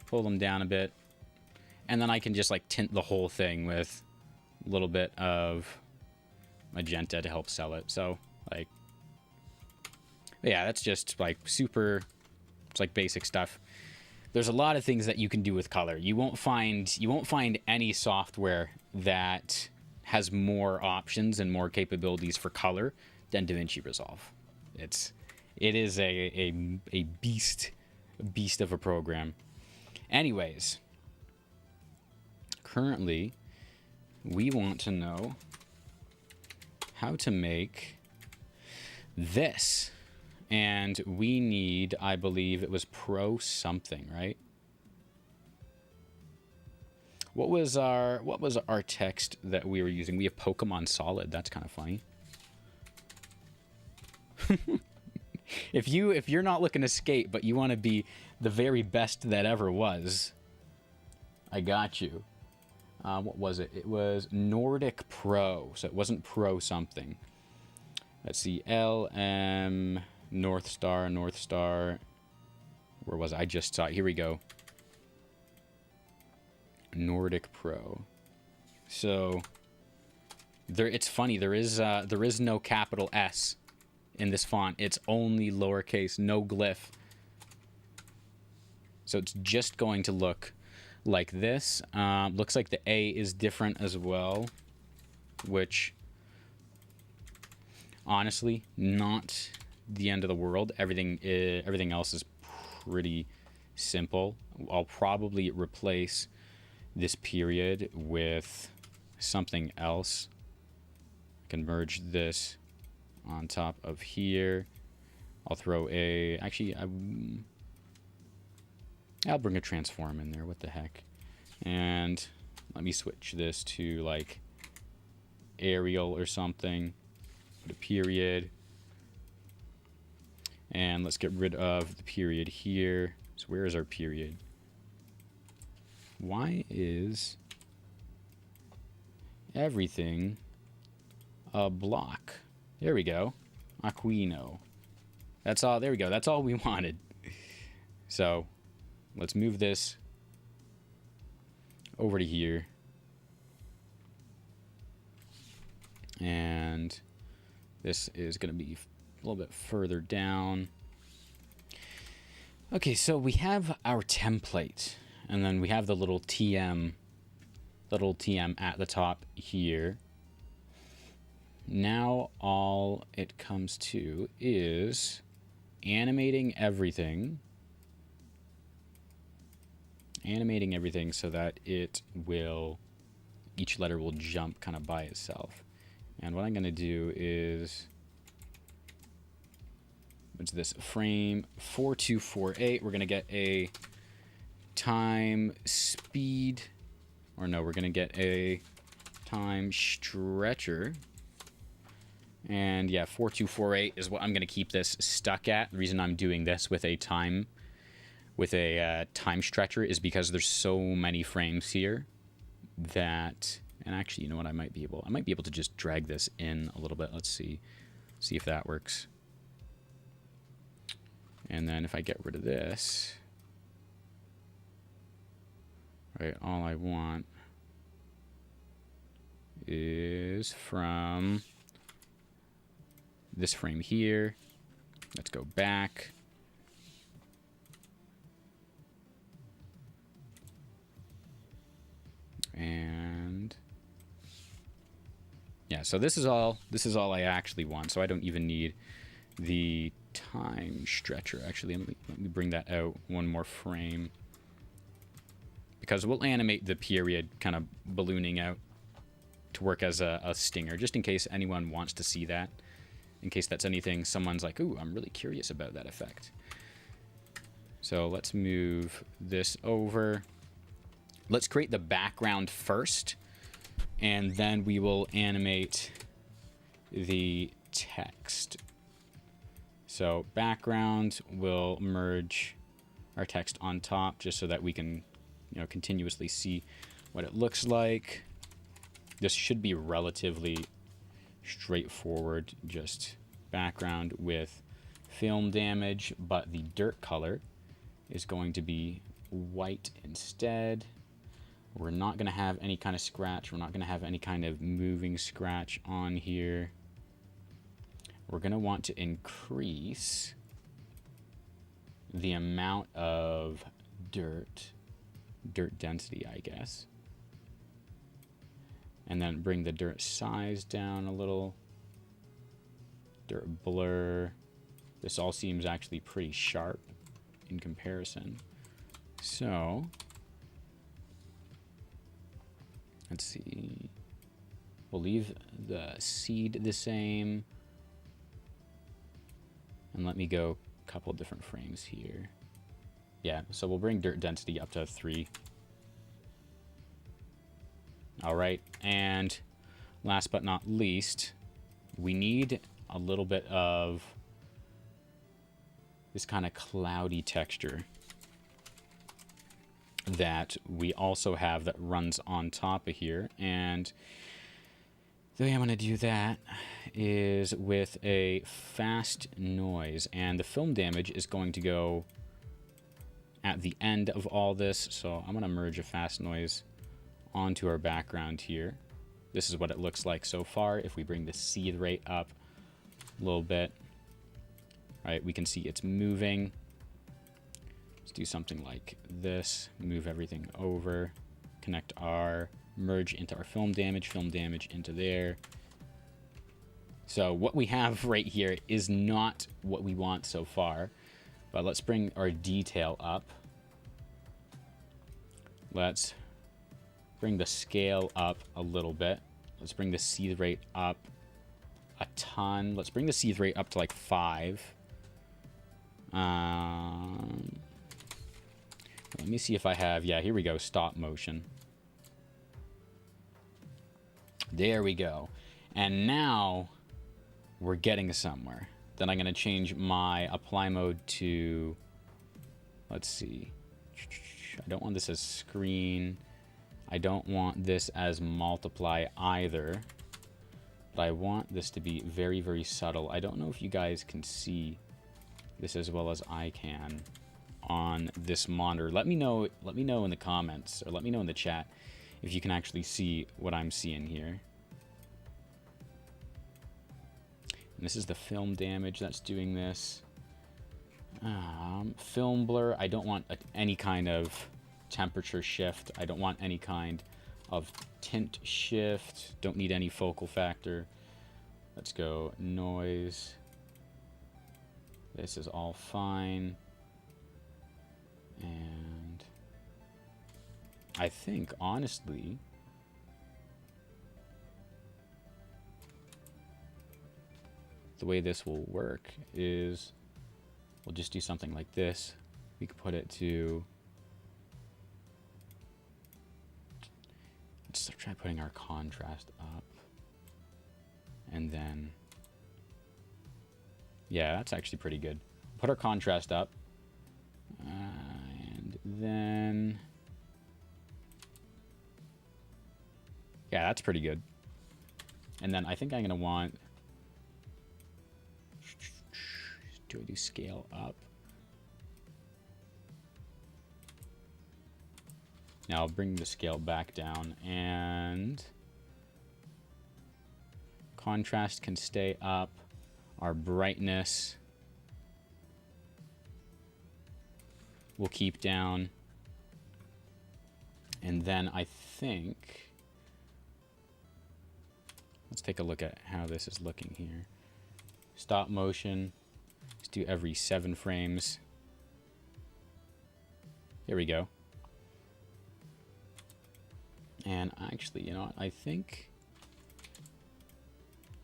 pull them down a bit, and then I can just like tint the whole thing with a little bit of magenta to help sell it. So like, yeah, that's just like it's like basic stuff. There's a lot of things that you can do with color. You won't find any software that has more options and more capabilities for color than DaVinci Resolve. It is a beast of a program. Anyways, currently, we want to know how to make this. And we need, I believe it was Pro something, right? What was our text that we were using? We have Pokemon Solid. That's kind of funny. If you're not looking to skate, but you want to be the very best that ever was, I got you. What was it? It was Nordic Pro, so it wasn't Pro something. Let's see, LM North Star. Where was it? I just saw it. Here we go. Nordic Pro. So there, it's funny. There is no capital S in this font. It's only lowercase, no glyph. So it's just going to look like this. Looks like the A is different as well, which honestly, not the end of the world. Everything else is pretty simple. I'll probably replace this period with something else. I can merge this on top of here. I'll throw a... Actually, I'll bring a transform in there. What the heck? And let me switch this to, like, Arial or something. Put a period. And let's get rid of the period here. So where is our period? Why is everything a block? There we go. Aquino. That's all. There we go. That's all we wanted. So let's move this over to here. And this is going to be a little bit further down. Okay, so we have our template. And then we have the little TM at the top here. Now all it comes to is animating everything. Animating everything so that each letter will jump kind of by itself. And what I'm going to do is, what's this? Frame 4248. We're going to get a time speed, or no, we're going to get a time stretcher. And yeah, 4248 is what I'm going to keep this stuck at. The reason I'm doing this with a time stretcher is because there's so many frames here that, and actually, you know what, I might be able to just drag this in a little bit. Let's see if that works. And then if I get rid of this, right, all I want is from this frame here. Let's go back. And yeah, so this is all I actually want. So I don't even need the time stretcher. Actually, let me bring that out one more frame, because we'll animate the period kind of ballooning out to work as a stinger, just in case anyone wants to see that. In case that's anything someone's like, ooh, I'm really curious about that effect. So let's move this over. Let's create the background first, and then we will animate the text. So background will merge our text on top just so that we can, continuously see what it looks like. This should be relatively straightforward, just background with film damage, but the dirt color is going to be white instead. We're not going to have any kind of scratch. We're not going to have any kind of moving scratch on here. We're going to want to increase the amount of dirt density, I guess. And then bring the dirt size down a little. Dirt blur. This all seems actually pretty sharp in comparison. So Let's see. We'll leave the seed the same. And let me go a couple different frames here. Yeah, so we'll bring dirt density up to 3. All right, and last but not least, we need a little bit of this kind of cloudy texture that we also have that runs on top of here. And the way I'm going to do that is with a fast noise, and the film damage is going to go at the end of all this. So I'm going to merge a fast noise onto our background here. This is what it looks like so far. If we bring the seed rate up a little bit, right, we can see it's moving. Let's do something like this. Move everything over. Connect our merge into our film damage into there. So what we have right here is not what we want so far, but let's bring our detail up. Let's bring the scale up a little bit. Let's bring the seed rate up a ton. Let's bring the seed rate up to like 5. Let me see if I have, yeah, here we go, stop motion. There we go. And now we're getting somewhere. Then I'm going to change my apply mode to, let's see. I don't want this as screen. I don't want this as multiply either. But I want this to be very, very subtle. I don't know if you guys can see this as well as I can on this monitor. Let me know in the comments, or let me know in the chat if you can actually see what I'm seeing here. And this is the film damage that's doing this. Film blur, I don't want any kind of temperature shift. I don't want any kind of tint shift. Don't need any focal factor. Let's go noise. This is all fine. And I think, honestly, the way this will work is we'll just do something like this. We could put it to, let's try putting our contrast up. And then, yeah, that's actually pretty good. Put our contrast up. And then, yeah, that's pretty good. And then I think I'm going to want, do I do scale up? Now I'll bring the scale back down, and contrast can stay up. Our brightness will keep down. And then I think, let's take a look at how this is looking here. Stop motion. Let's do every 7 frames. Here we go. And actually, you know what? I think,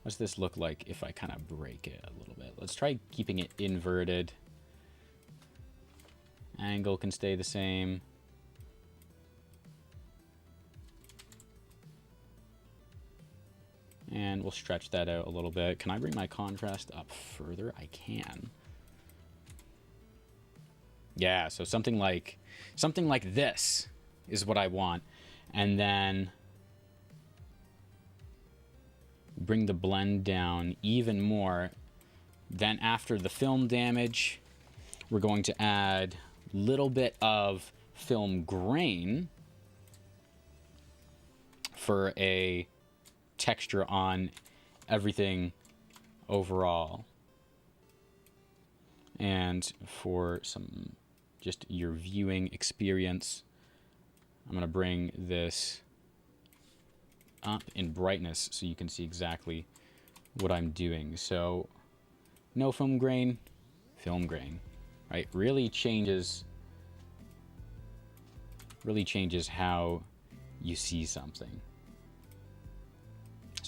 what's this look like if I kind of break it a little bit? Let's try keeping it inverted. Angle can stay the same. And we'll stretch that out a little bit. Can I bring my contrast up further? I can. Yeah, so something like this is what I want. And then bring the blend down even more. Then after the film damage, we're going to add a little bit of film grain for a texture on everything overall. And for some just your viewing experience, I'm going to bring this up in brightness so you can see exactly what I'm doing. So no film grain, right? Really changes how you see something.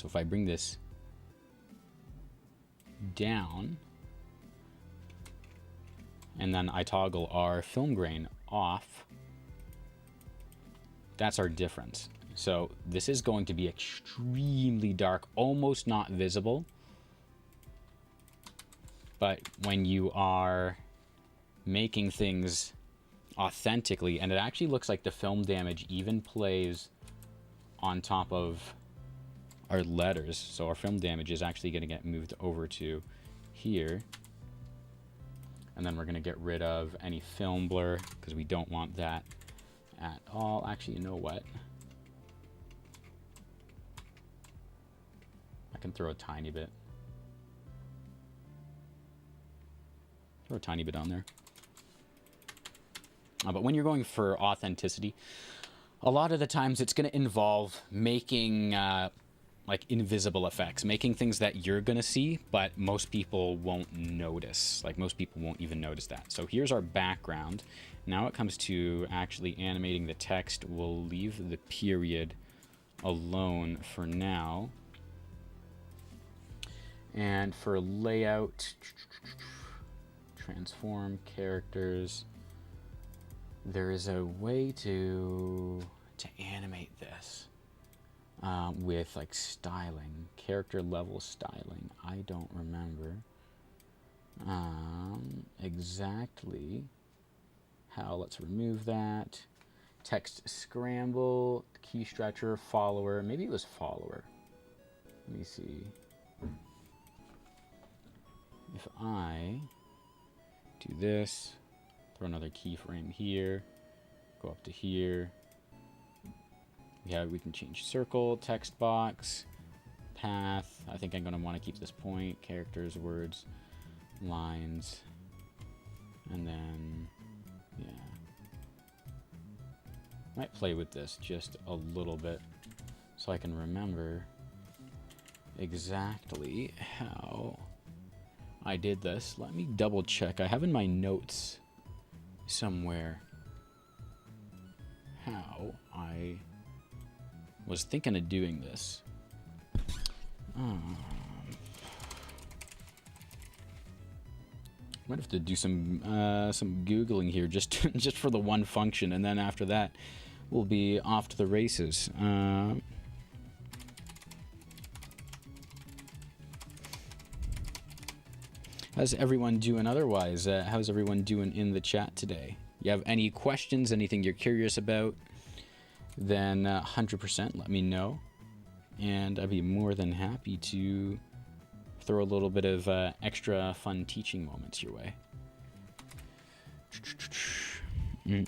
So if I bring this down, and then I toggle our film grain off, that's our difference. So this is going to be extremely dark, almost not visible. But when you are making things authentically, and it actually looks like the film damage even plays on top of our letters. So our film damage is actually going to get moved over to here. And then we're going to get rid of any film blur because we don't want that at all. Actually, you know what? I can throw a tiny bit. Throw a tiny bit on there. But when you're going for authenticity, a lot of the times it's going to involve making like invisible effects, making things that you're going to see, but most people won't notice. Like most people won't even notice that. So here's our background. Now it comes to actually animating the text. We'll leave the period alone for now. And for layout, transform characters, there is a way to animate this with like styling, character level styling. I don't remember exactly how. Let's remove that. Text scramble, key stretcher, follower. Maybe it was follower. Let me see. If I do this, throw another keyframe here, go up to here. Yeah, we can change circle, text box, path. I think I'm going to want to keep this point, characters, words, lines, and then, yeah. Might play with this just a little bit so I can remember exactly how I did this. Let me double check. I have in my notes somewhere how I was thinking of doing this. Might have to do some Googling here just just for the one function, and then after that we'll be off to the races. How's everyone doing otherwise? How's everyone doing in the chat today? You have any questions, anything you're curious about, then 100% let me know. And I'd be more than happy to throw a little bit of extra fun teaching moments your way. There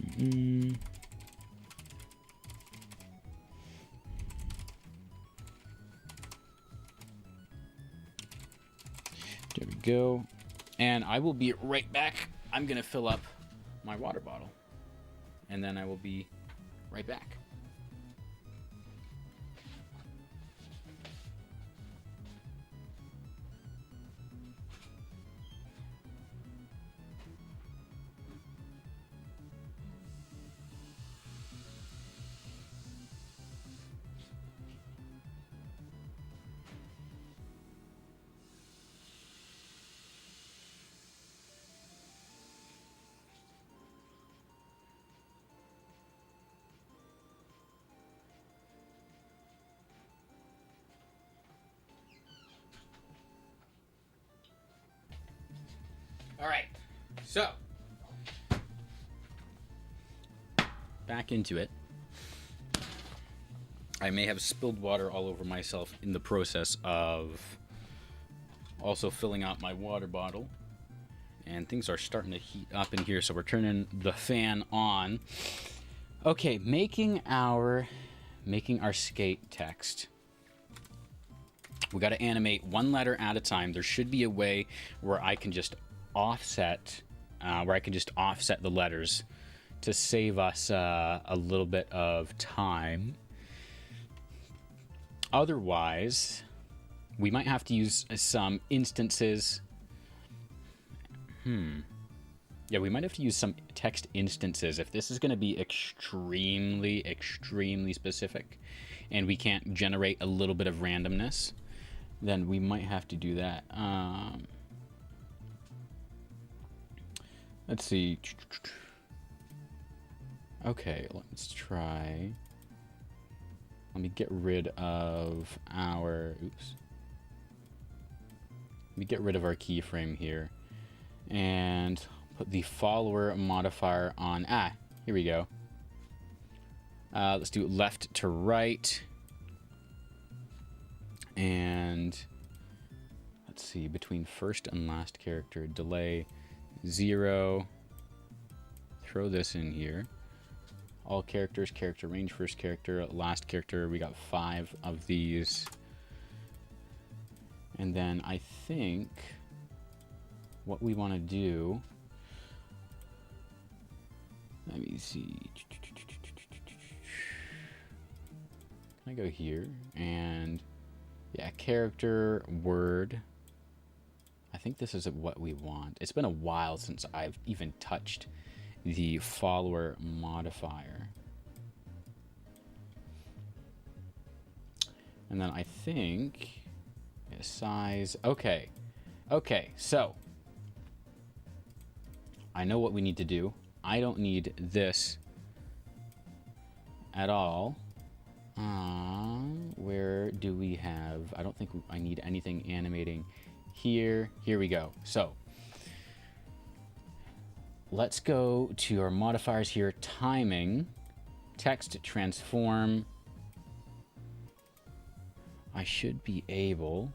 we go. And I will be right back. I'm going to fill up my water bottle. And then I will be right back. All right, so back into it. I may have spilled water all over myself in the process of also filling out my water bottle, and things are starting to heat up in here, so we're turning the fan on. Okay, making our skate text. We got to animate one letter at a time. There should be a way where I can just offset the letters to save us a little bit of time. Otherwise, we might have to use some instances. Yeah, Yeah, we might have to use some text instances if this is going to be extremely, extremely specific and we can't generate a little bit of randomness, then we might have to do that. Let's see. Okay, let's try. Let me get rid of our... Oops. Let me get rid of our keyframe here. And put the follower modifier on... here we go. Let's do left to right. And let's see, between first and last character, delay 0. Throw this in here. All characters, character range, first character, last character. We got 5 of these. And then I think what we want to do... Let me see. Can I go here? And yeah, character, word. I think this is what we want. It's been a while since I've even touched the follower modifier. And then I think size. Okay, so I know what we need to do. I don't need this at all. Where do we have... I don't think I need anything animating here. Here we go. So let's go to our modifiers here. Timing, text transform. I should be able...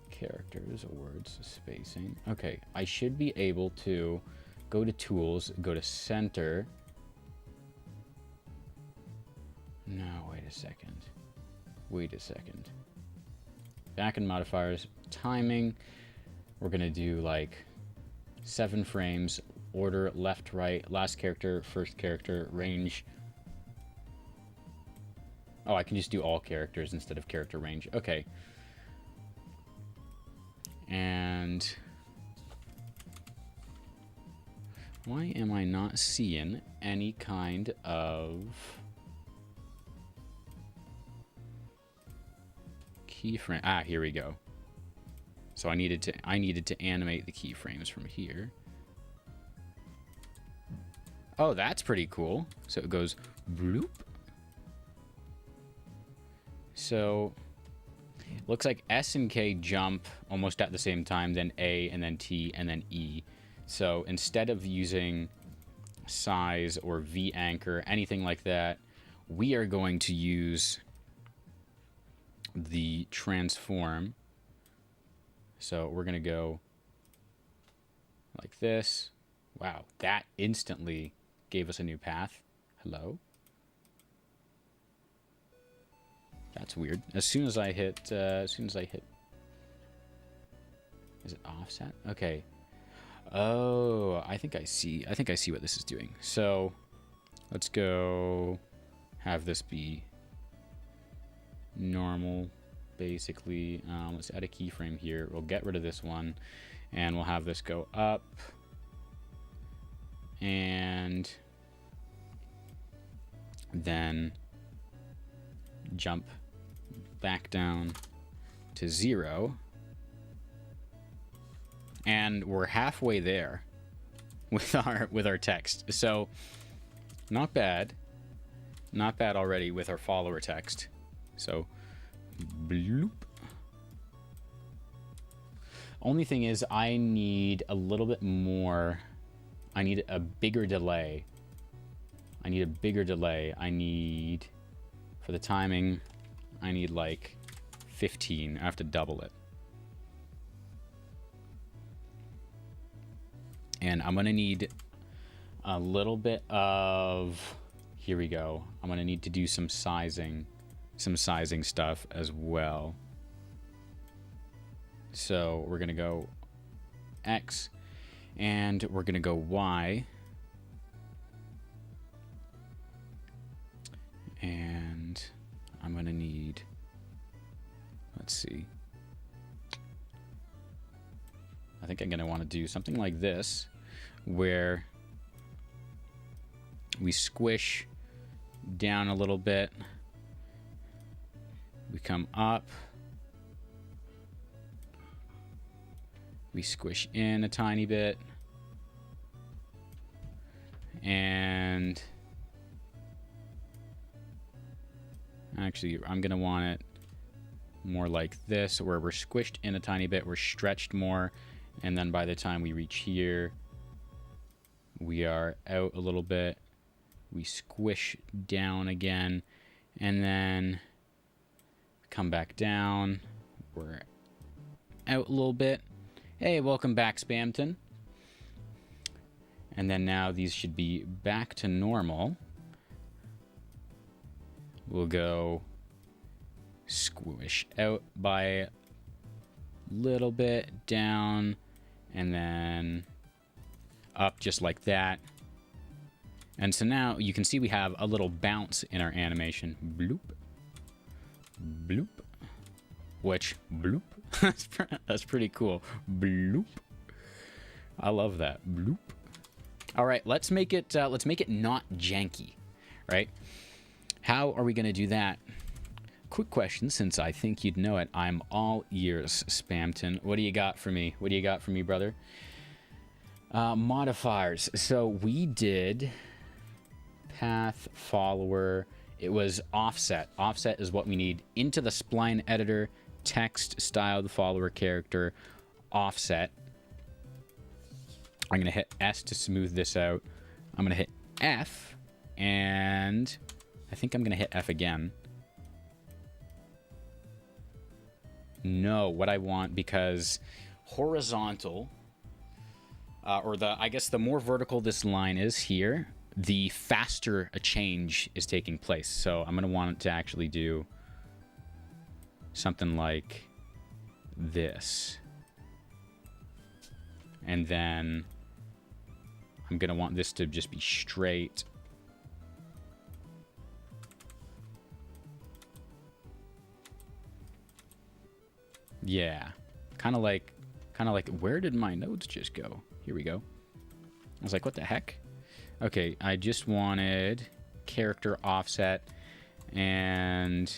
Characters, words, spacing. Okay, I should be able to go to tools, go to center. No, wait a second. Back in modifiers, timing. We're gonna do like 7 frames, order, left, right, last character, first character, range. Oh, I can just do all characters instead of character range. Okay. And why am I not seeing any kind of keyframe? Here we go. So I needed to animate the keyframes from here. Oh, that's pretty cool. So it goes bloop. So looks like S and K jump almost at the same time, then A, and then T, and then E. So instead of using size or V anchor, anything like that, we are going to use the transform. So we're going to go like this. Wow, that instantly gave us a new path. Hello? That's weird. As soon as I hit, is it offset? Okay. Oh, I think I see what this is doing. So let's go have this be normal, basically. Let's add a keyframe here. We'll get rid of this one, and we'll have this go up and then jump back down to 0, and we're halfway there with our text. So not bad already with our follower text. So bloop. Only thing is I need a little bit more. I need a bigger delay. I need for the timing, I need like 15. I have to double it. And I'm going to need a little bit of... Here we go. I'm going to need to do some sizing stuff as well. So we're going to go X, and we're going to go Y. And I'm going to need... Let's see. I think I'm going to want to do something like this, where we squish down a little bit. We come up. We squish in a tiny bit. And actually, I'm going to want it more like this, where we're squished in a tiny bit, we're stretched more, and then by the time we reach here, we are out a little bit. We squish down again, and then come back down. We're out a little bit. Hey, welcome back, Spamton. And then now these should be back to normal. We'll go squish out by a little bit, down, and then up just like that. And so now you can see we have a little bounce in our animation. Bloop. Bloop. Which, bloop. That's pretty cool. Bloop. I love that. Bloop. All right, let's make it not janky, right? How are we going to do that? Quick question, since I think you'd know it. I'm all ears, Spamton. What do you got for me? What do you got for me, brother? Modifiers. So we did path, follower. It was offset. Offset is what we need into the spline editor. Text, style, the follower character, offset. I'm going to hit S to smooth this out. I'm going to hit F, and I think I'm going to hit F again. No, what I want, because horizontal, I guess the more vertical this line is here, the faster a change is taking place. So I'm going to want it to actually do something like this. And then I'm going to want this to just be straight. Yeah. Kind of like, where did my nodes just go? Here we go. I was like, what the heck? Okay, I just wanted character offset, and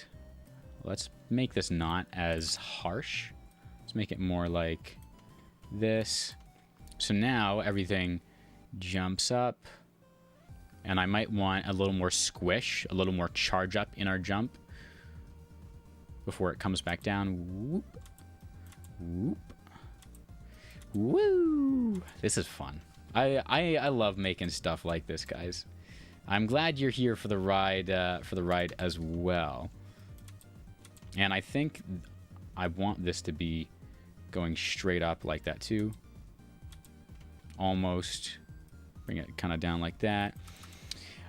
let's make this not as harsh. Let's make it more like this. So now everything jumps up, and I might want a little more squish, a little more charge up in our jump before it comes back down. Whoop. Whoop. Woo! This is fun. I love making stuff like this, guys. I'm glad you're here for the ride as well. And I think I want this to be going straight up like that too. Almost. Bring it kind of down like that.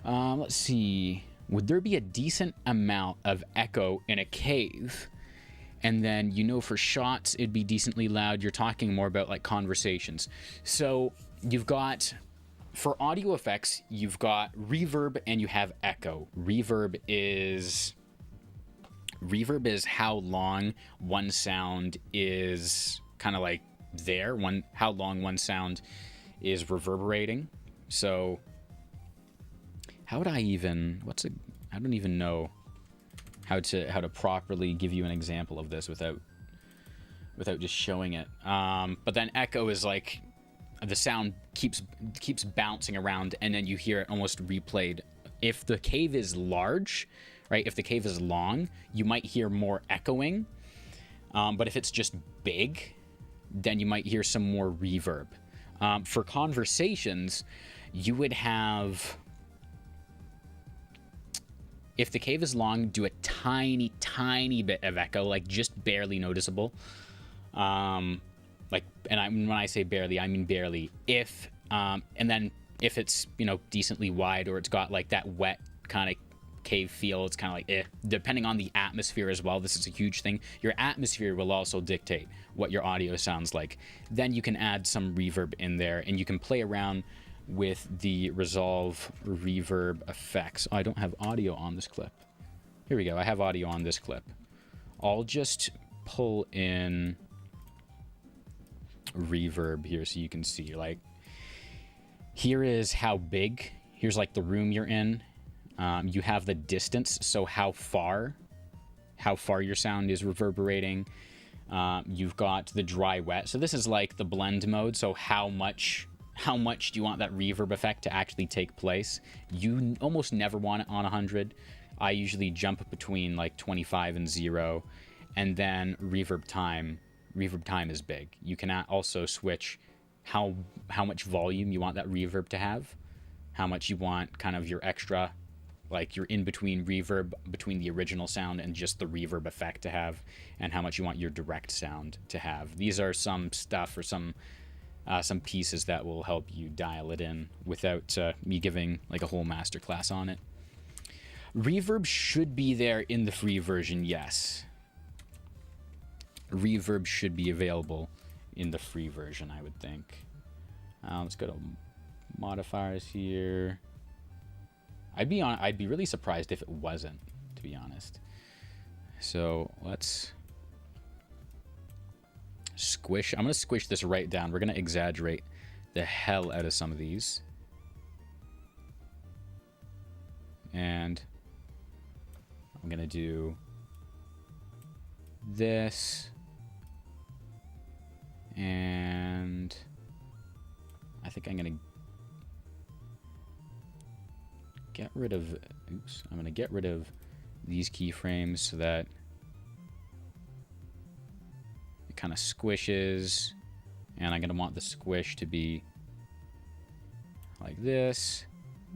Let's see. Would there be a decent amount of echo in a cave? And then, you know, for shots, it'd be decently loud. You're talking more about like conversations. So you've got, for audio effects, you've got reverb and you have echo. Reverb is how long one sound is kind of like there, how long one sound is reverberating. So how would I even, I don't even know how to properly give you an example of this without just showing it. But then echo is like the sound keeps bouncing around, and then you hear it almost replayed. If the cave is large, right? If the cave is long, you might hear more echoing. But if it's just big, then you might hear some more reverb. For conversations, you would have, if the cave is long, do a tiny, tiny bit of echo, like just barely noticeable. When I say barely, I mean barely. And then if it's, you know, decently wide, or it's got like that wet kind of cave feel, it's kind of like depending on the atmosphere as well. This is a huge thing. Your atmosphere will also dictate what your audio sounds like. Then you can add some reverb in there, and you can play around with the resolve reverb effects. Oh, I don't have audio on this clip. Here we go. I have audio on this clip. I'll just pull in reverb here so you can see. Like, here is how big. Here's like the room you're in. You have the distance, so how far your sound is reverberating. You've got the dry wet. So this is like the blend mode. So how much do you want that reverb effect to actually take place? You almost never want it on 100. I usually jump between like 25 and 0. And then reverb time. Reverb time is big. You can also switch how much volume you want that reverb to have. How much you want kind of your extra, like your in-between reverb between the original sound and just the reverb effect to have, and how much you want your direct sound to have. These are some stuff or some pieces that will help you dial it in without me giving like a whole masterclass on it. Reverb should be there in the free version, yes. Reverb should be available in the free version, I would think. Let's go to modifiers here. I'd be really surprised if it wasn't, to be honest. So let's squish. I'm gonna squish this right down. We're gonna exaggerate the hell out of some of these. And I'm gonna do this. And I think I'm gonna get rid of, I'm gonna get rid of these keyframes so that it kind of squishes, and I'm gonna want the squish to be like this.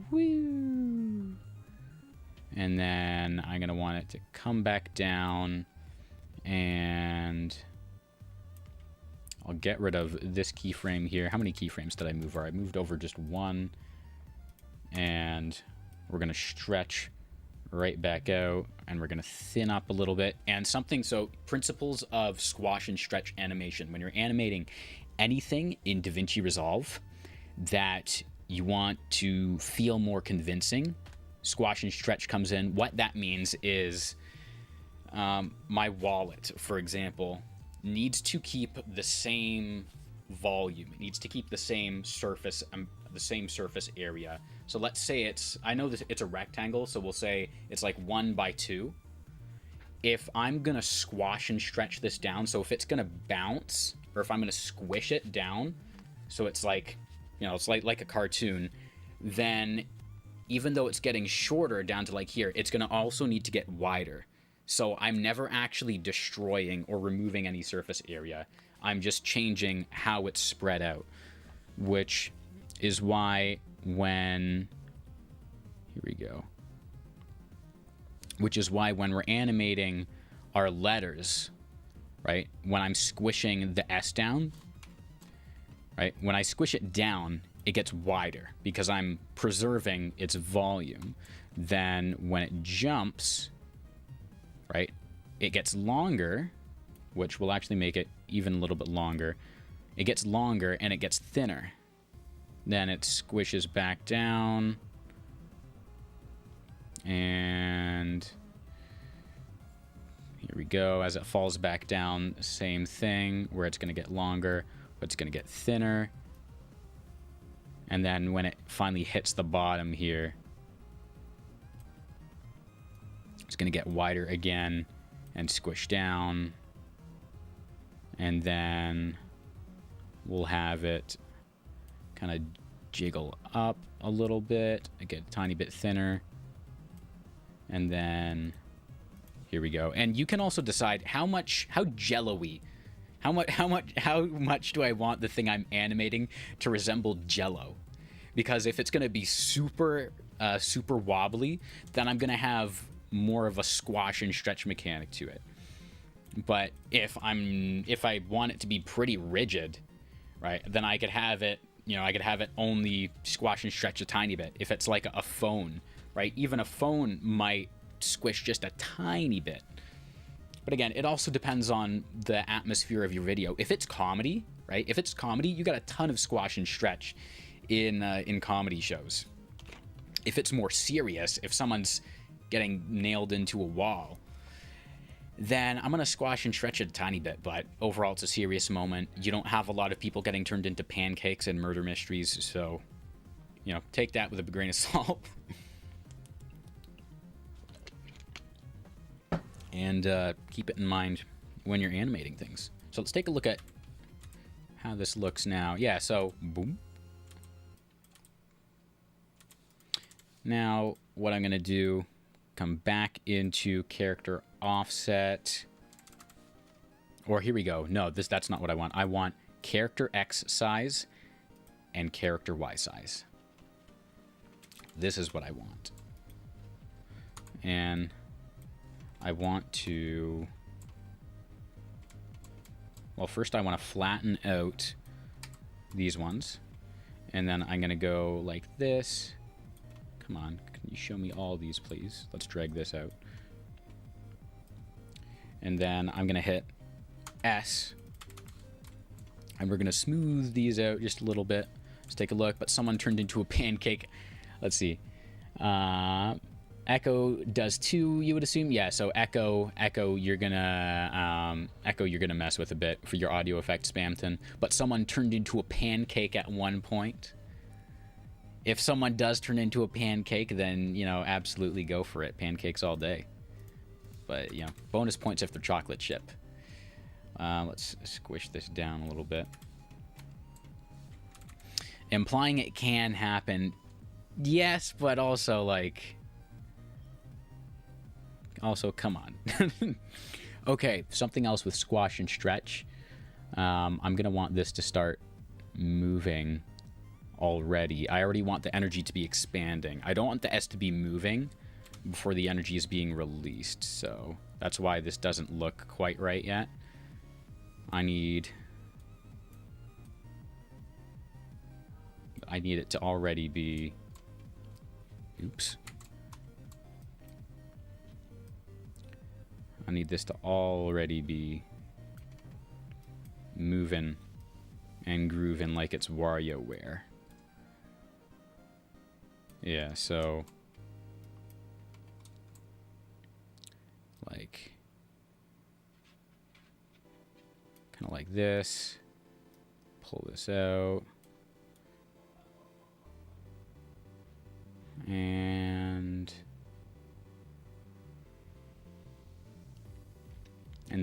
Woo! And then I'm gonna want it to come back down, and I'll get rid of this keyframe here. How many keyframes did I move over? I moved over just one, and we're going to stretch right back out, and we're going to thin up a little bit. And something, so principles of squash and stretch animation. When you're animating anything in DaVinci Resolve that you want to feel more convincing, squash and stretch comes in. What that means is my wallet, for example, needs to keep the same volume. It needs to keep the same surface area. So let's say I know this, it's a rectangle, so we'll say it's like 1 by 2. If I'm gonna squash and stretch this down, so if it's gonna bounce, or if I'm gonna squish it down, so it's like, you know, it's like a cartoon, then even though it's getting shorter down to like here, it's gonna also need to get wider. So I'm never actually destroying or removing any surface area. I'm just changing how it's spread out, which is why when we're animating our letters, right, when I'm squishing the S down, right, when I squish it down, it gets wider because I'm preserving its volume. Then when it jumps, right, it gets longer, which will actually make it even a little bit longer. It gets longer and it gets thinner. Then it squishes back down, and here we go. As it falls back down, same thing, where it's going to get longer, but it's going to get thinner. And then when it finally hits the bottom here, it's going to get wider again and squish down. And then we'll have it kind of jiggle up a little bit, get a tiny bit thinner, and then here we go. And you can also decide how jello-y, how much do I want the thing I'm animating to resemble Jello? Because if it's going to be super wobbly, then I'm going to have more of a squash and stretch mechanic to it. But if I want it to be pretty rigid, right, then I could have it, you know, I could have it only squash and stretch a tiny bit. If it's like a phone, right, even a phone might squish just a tiny bit. But again, it also depends on the atmosphere of your video. If it's comedy, right, if it's comedy, you got a ton of squash and stretch in comedy shows. If it's more serious, if someone's getting nailed into a wall, then I'm going to squash and stretch it a tiny bit. But overall, it's a serious moment. You don't have a lot of people getting turned into pancakes and murder mysteries. So, you know, take that with a grain of salt. And keep it in mind when you're animating things. So let's take a look at how this looks now. Yeah, so boom. Now, what I'm going to do, come back into character offset. Or here we go. No, that's not what I want. I want character X size and character Y size. This is what I want. And I want to... Well, first I want to flatten out these ones. And then I'm going to go like this. Come on, can you show me all these, please? Let's drag this out. And then I'm going to hit S. And we're going to smooth these out just a little bit. Let's take a look. But someone turned into a pancake. Let's see. Echo does too, you would assume. Yeah, so echo, you're gonna mess with a bit for your audio effect, Spamton. But someone turned into a pancake at one point. If someone does turn into a pancake, then, you know, absolutely go for it. Pancakes all day. But, you know, bonus points if they're chocolate chip. Let's squish this down a little bit. Implying it can happen. Yes, but also, like... Also, come on. Okay, something else with squash and stretch. I'm going to want this to start moving already. I already want the energy to be expanding. I don't want the S to be moving before the energy is being released. So that's why this doesn't look quite right yet. I need it to already be... Oops. I need this to already be moving and grooving like it's WarioWare. Yeah, so... Like... Kind of like this. Pull this out. And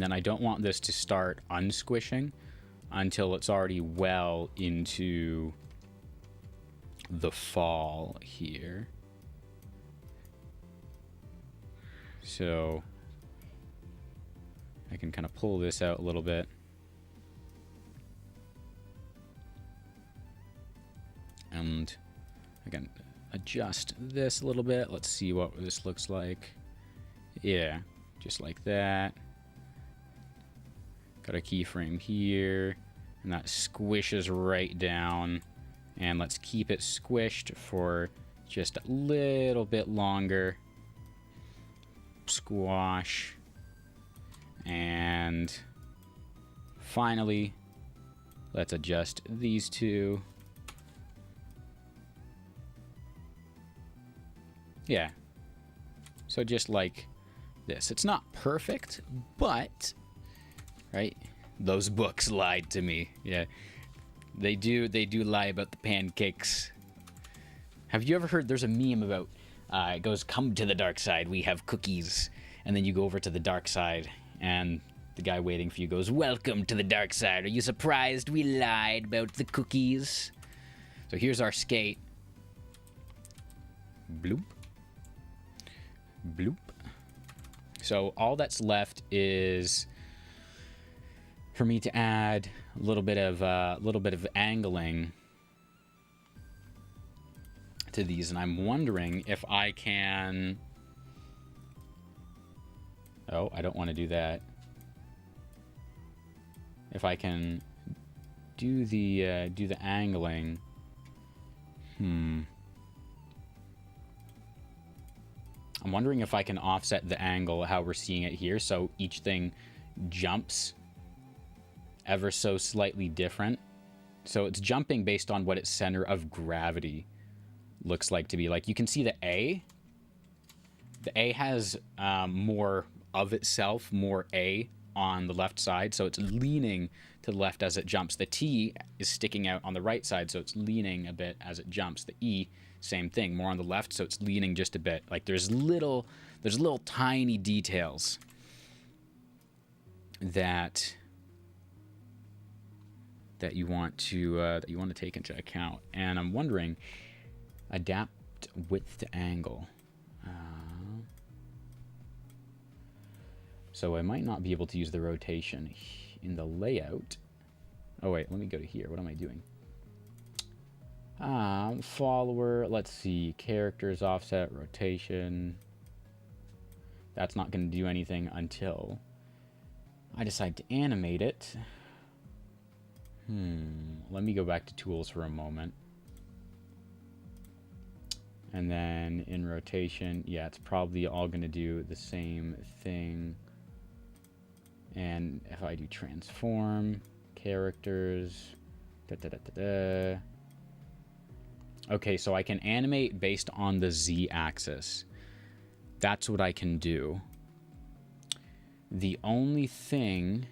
then I don't want this to start unsquishing until it's already well into the fall here. So I can kind of pull this out a little bit. And I can adjust this a little bit. Let's see what this looks like. Yeah, just like that. Got a keyframe here, and that squishes right down. And let's keep it squished for just a little bit longer. Squash. And finally, let's adjust these two. Yeah. So just like this. It's not perfect, but... Right? Those books lied to me. Yeah. They do lie about the pancakes. Have you ever heard, there's a meme about, it goes, come to the dark side, we have cookies. And then you go over to the dark side, and the guy waiting for you goes, welcome to the dark side. Are you surprised we lied about the cookies? So here's our skate. Bloop. Bloop. So all that's left is for me to add a little bit of angling to these, and I'm wondering if I can... Oh, I don't want to do that. If I can do the angling. I'm wondering if I can offset the angle how we're seeing it here, so each thing jumps ever so slightly different. So it's jumping based on what its center of gravity looks like to be. Like, you can see the A. The A has more of itself more A on the left side, so it's leaning to the left as it jumps. The T is sticking out on the right side, so it's leaning a bit as it jumps. The E, same thing, more on the left, so it's leaning just a bit. Like there's little tiny details that you want to take into account. And I'm wondering, adapt width to angle. So I might not be able to use the rotation in the layout. Oh wait, let me go to here. What am I doing? Follower, let's see, characters, offset, rotation. That's not going to do anything until I decide to animate it. Let me go back to tools for a moment. And then in rotation, yeah, it's probably all going to do the same thing. And if I do transform, characters, okay, so I can animate based on the Z axis. That's what I can do. The only thing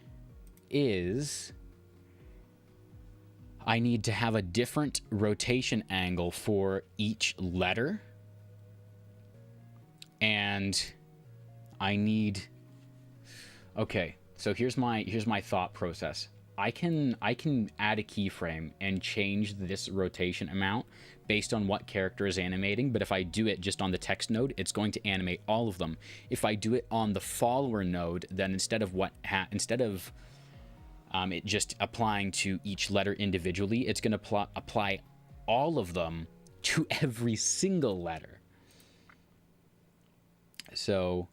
is I need to have a different rotation angle for each letter. And I need... Okay, so here's my thought process. I can add a keyframe and change this rotation amount based on what character is animating, but if I do it just on the text node, it's going to animate all of them. If I do it on the follower node, then instead of it just applying to each letter individually, it's going to apply all of them to every single letter. So,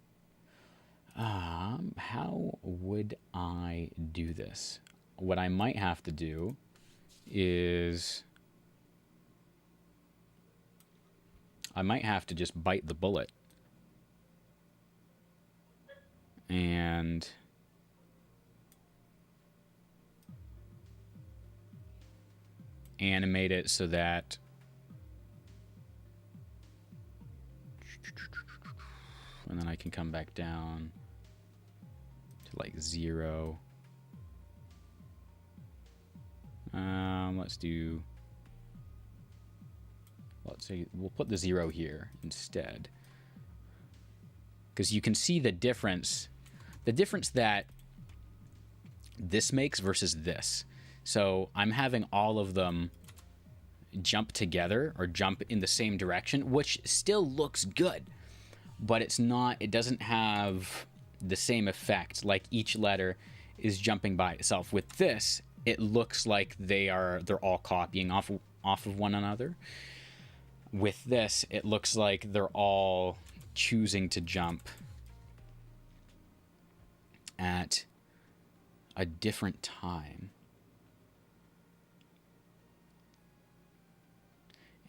how would I do this? What I might have to do is I might have to just bite the bullet and animate it so that and then I can come back down to like 0. Let's say we'll put the 0 here instead, because you can see the difference that this makes versus this. So I'm having all of them jump together or jump in the same direction, which still looks good, but it doesn't have the same effect. Like each letter is jumping by itself. With this, it looks like they're all copying off of one another. With this, it looks like they're all choosing to jump at a different time.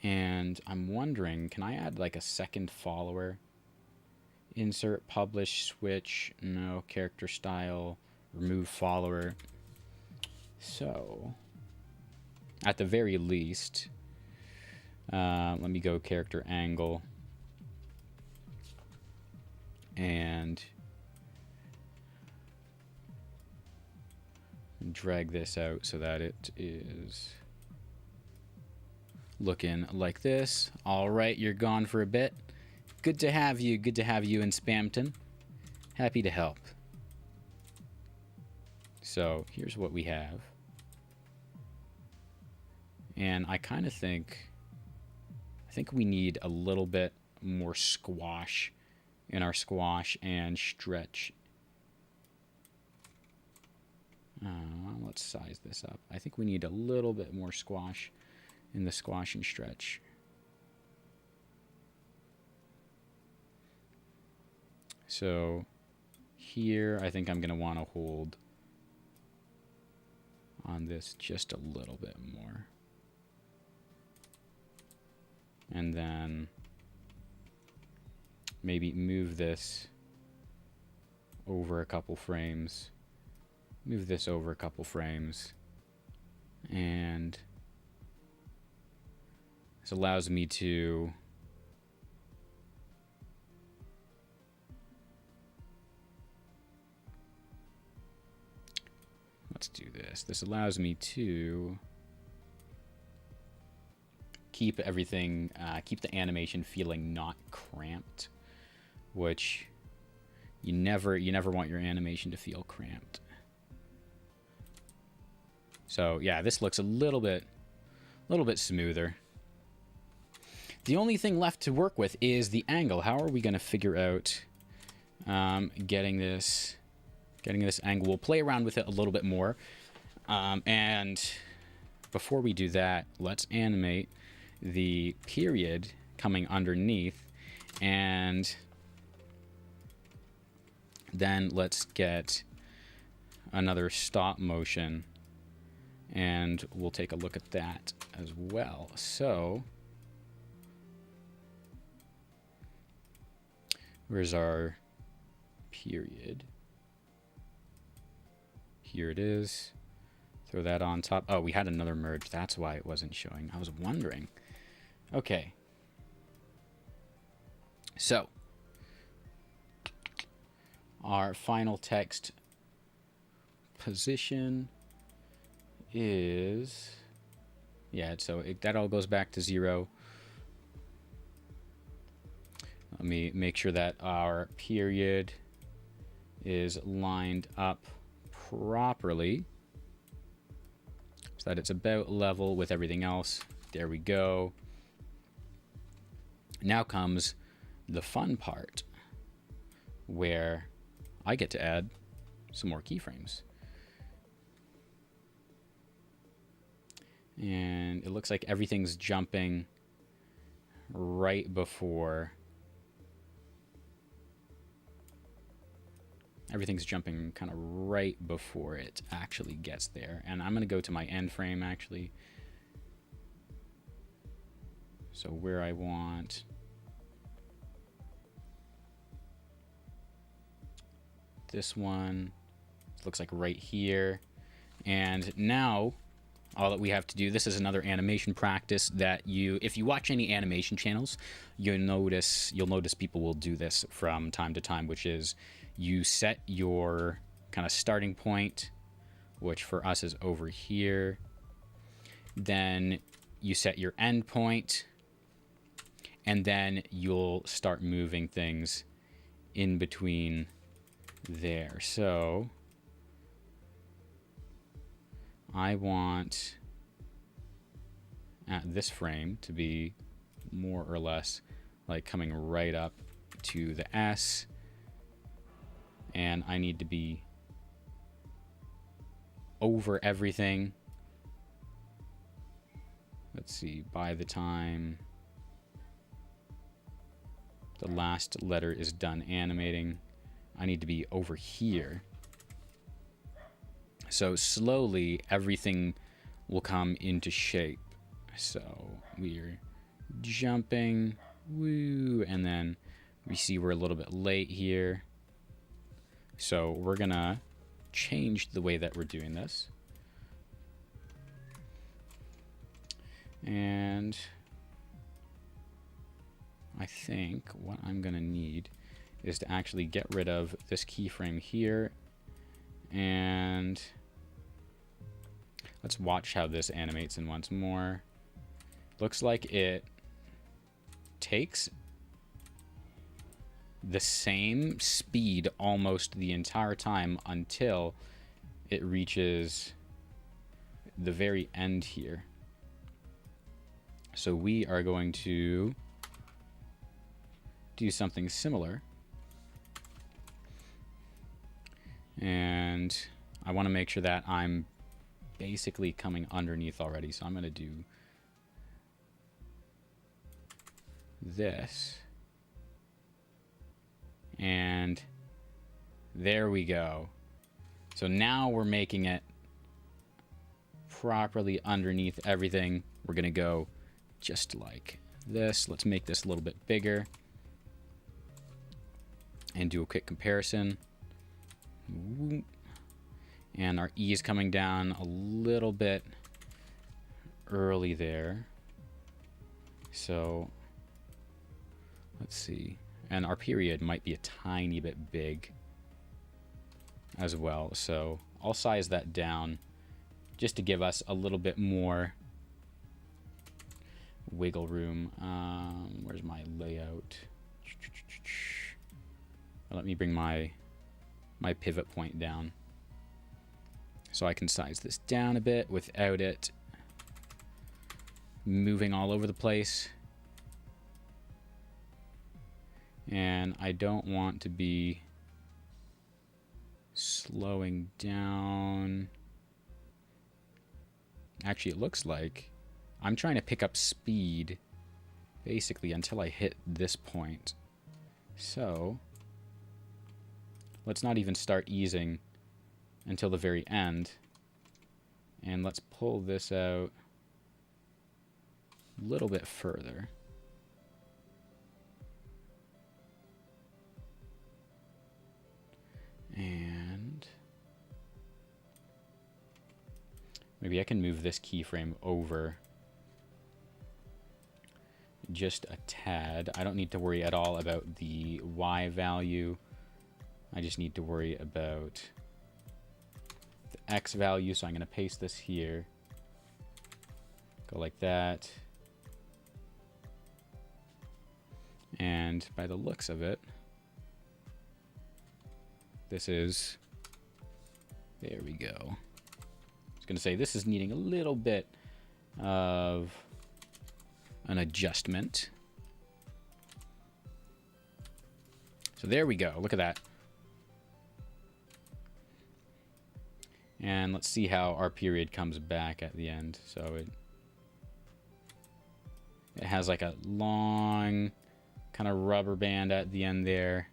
And I'm wondering, can I add like a second follower? Insert, publish, switch, no, character style, remove follower. So, at the very least, let me go character angle and drag this out so that it is looking like this. All right, you're gone for a bit. Good to have you. Good to have you in Spamton. Happy to help. So here's what we have. And I kind of think we need a little bit more squash in our squash and stretch. Let's size this up. I think we need a little bit more squash in the squash and stretch. So here, I think I'm going to want to hold on this just a little bit more. And then maybe move this over a couple frames. Move this over a couple frames. And this allows me to this? This allows me to keep everything, keep the animation feeling not cramped, which you never want your animation to feel cramped. So yeah, this looks a little bit smoother. The only thing left to work with is the angle. How are we going to figure out getting this angle? We'll play around with it a little bit more. And before we do that, let's animate the period coming underneath, and then let's get another stop motion, and we'll take a look at that as well. So where's our period? Here it is. Throw that on top. Oh, we had another merge. That's why it wasn't showing. I was wondering. Okay. So our final text position is, yeah, so that all goes back to 0. Let me make sure that our period is lined up properly so that it's about level with everything else. There we go. Now comes the fun part, where I get to add some more keyframes. And it looks like everything's jumping right before. Everything's jumping kind of right before it actually gets there. And I'm going to go to my end frame, actually. So where I want this one, looks like right here. And now all that we have to do, this is another animation practice that if you watch any animation channels, you'll notice people will do this from time to time, which is you set your kind of starting point, which for us is over here. Then you set your end point, and then you'll start moving things in between there. So I want this frame to be more or less like coming right up to the S, and I need to be over everything. Let's see, by the time the last letter is done animating, I need to be over here. So slowly everything will come into shape. So we're jumping, woo, and then we see we're a little bit late here. So we're gonna change the way that we're doing this. And I think what I'm gonna need is to actually get rid of this keyframe here, and let's watch how this animates in once more. Looks like it takes the same speed almost the entire time until it reaches the very end here. So we are going to do something similar. And I want to make sure that I'm basically coming underneath already. So I'm going to do this. And there we go. So now we're making it properly underneath everything. We're going to go just like this. Let's make this a little bit bigger and do a quick comparison. And our E is coming down a little bit early there. So let's see. And our period might be a tiny bit big as well. So I'll size that down just to give us a little bit more wiggle room. Where's my layout? Let me bring my pivot point down so I can size this down a bit without it moving all over the place. And I don't want to be slowing down. Actually, it looks like I'm trying to pick up speed basically until I hit this point. So let's not even start easing until the very end. And let's pull this out a little bit further. And maybe I can move this keyframe over just a tad. I don't need to worry at all about the Y value. I just need to worry about the X value. So I'm going to paste this here. Go like that. And by the looks of it, this is, there we go. I was going to say this is needing a little bit of an adjustment. So there we go. Look at that. And let's see how our period comes back at the end. So it has like a long kind of rubber band at the end there.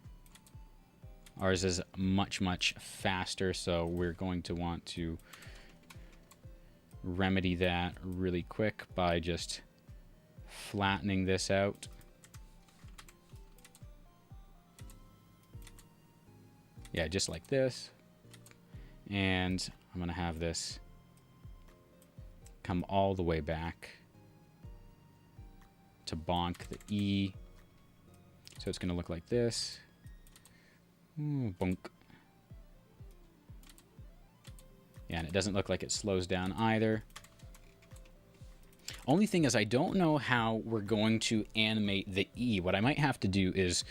Ours is much, much faster, so we're going to want to remedy that really quick by just flattening this out. Yeah, just like this. And I'm going to have this come all the way back to bonk the E. So it's going to look like this. Ooh, bonk. Yeah, and it doesn't look like it slows down either. Only thing is I don't know how we're going to animate the E. What I might have to do is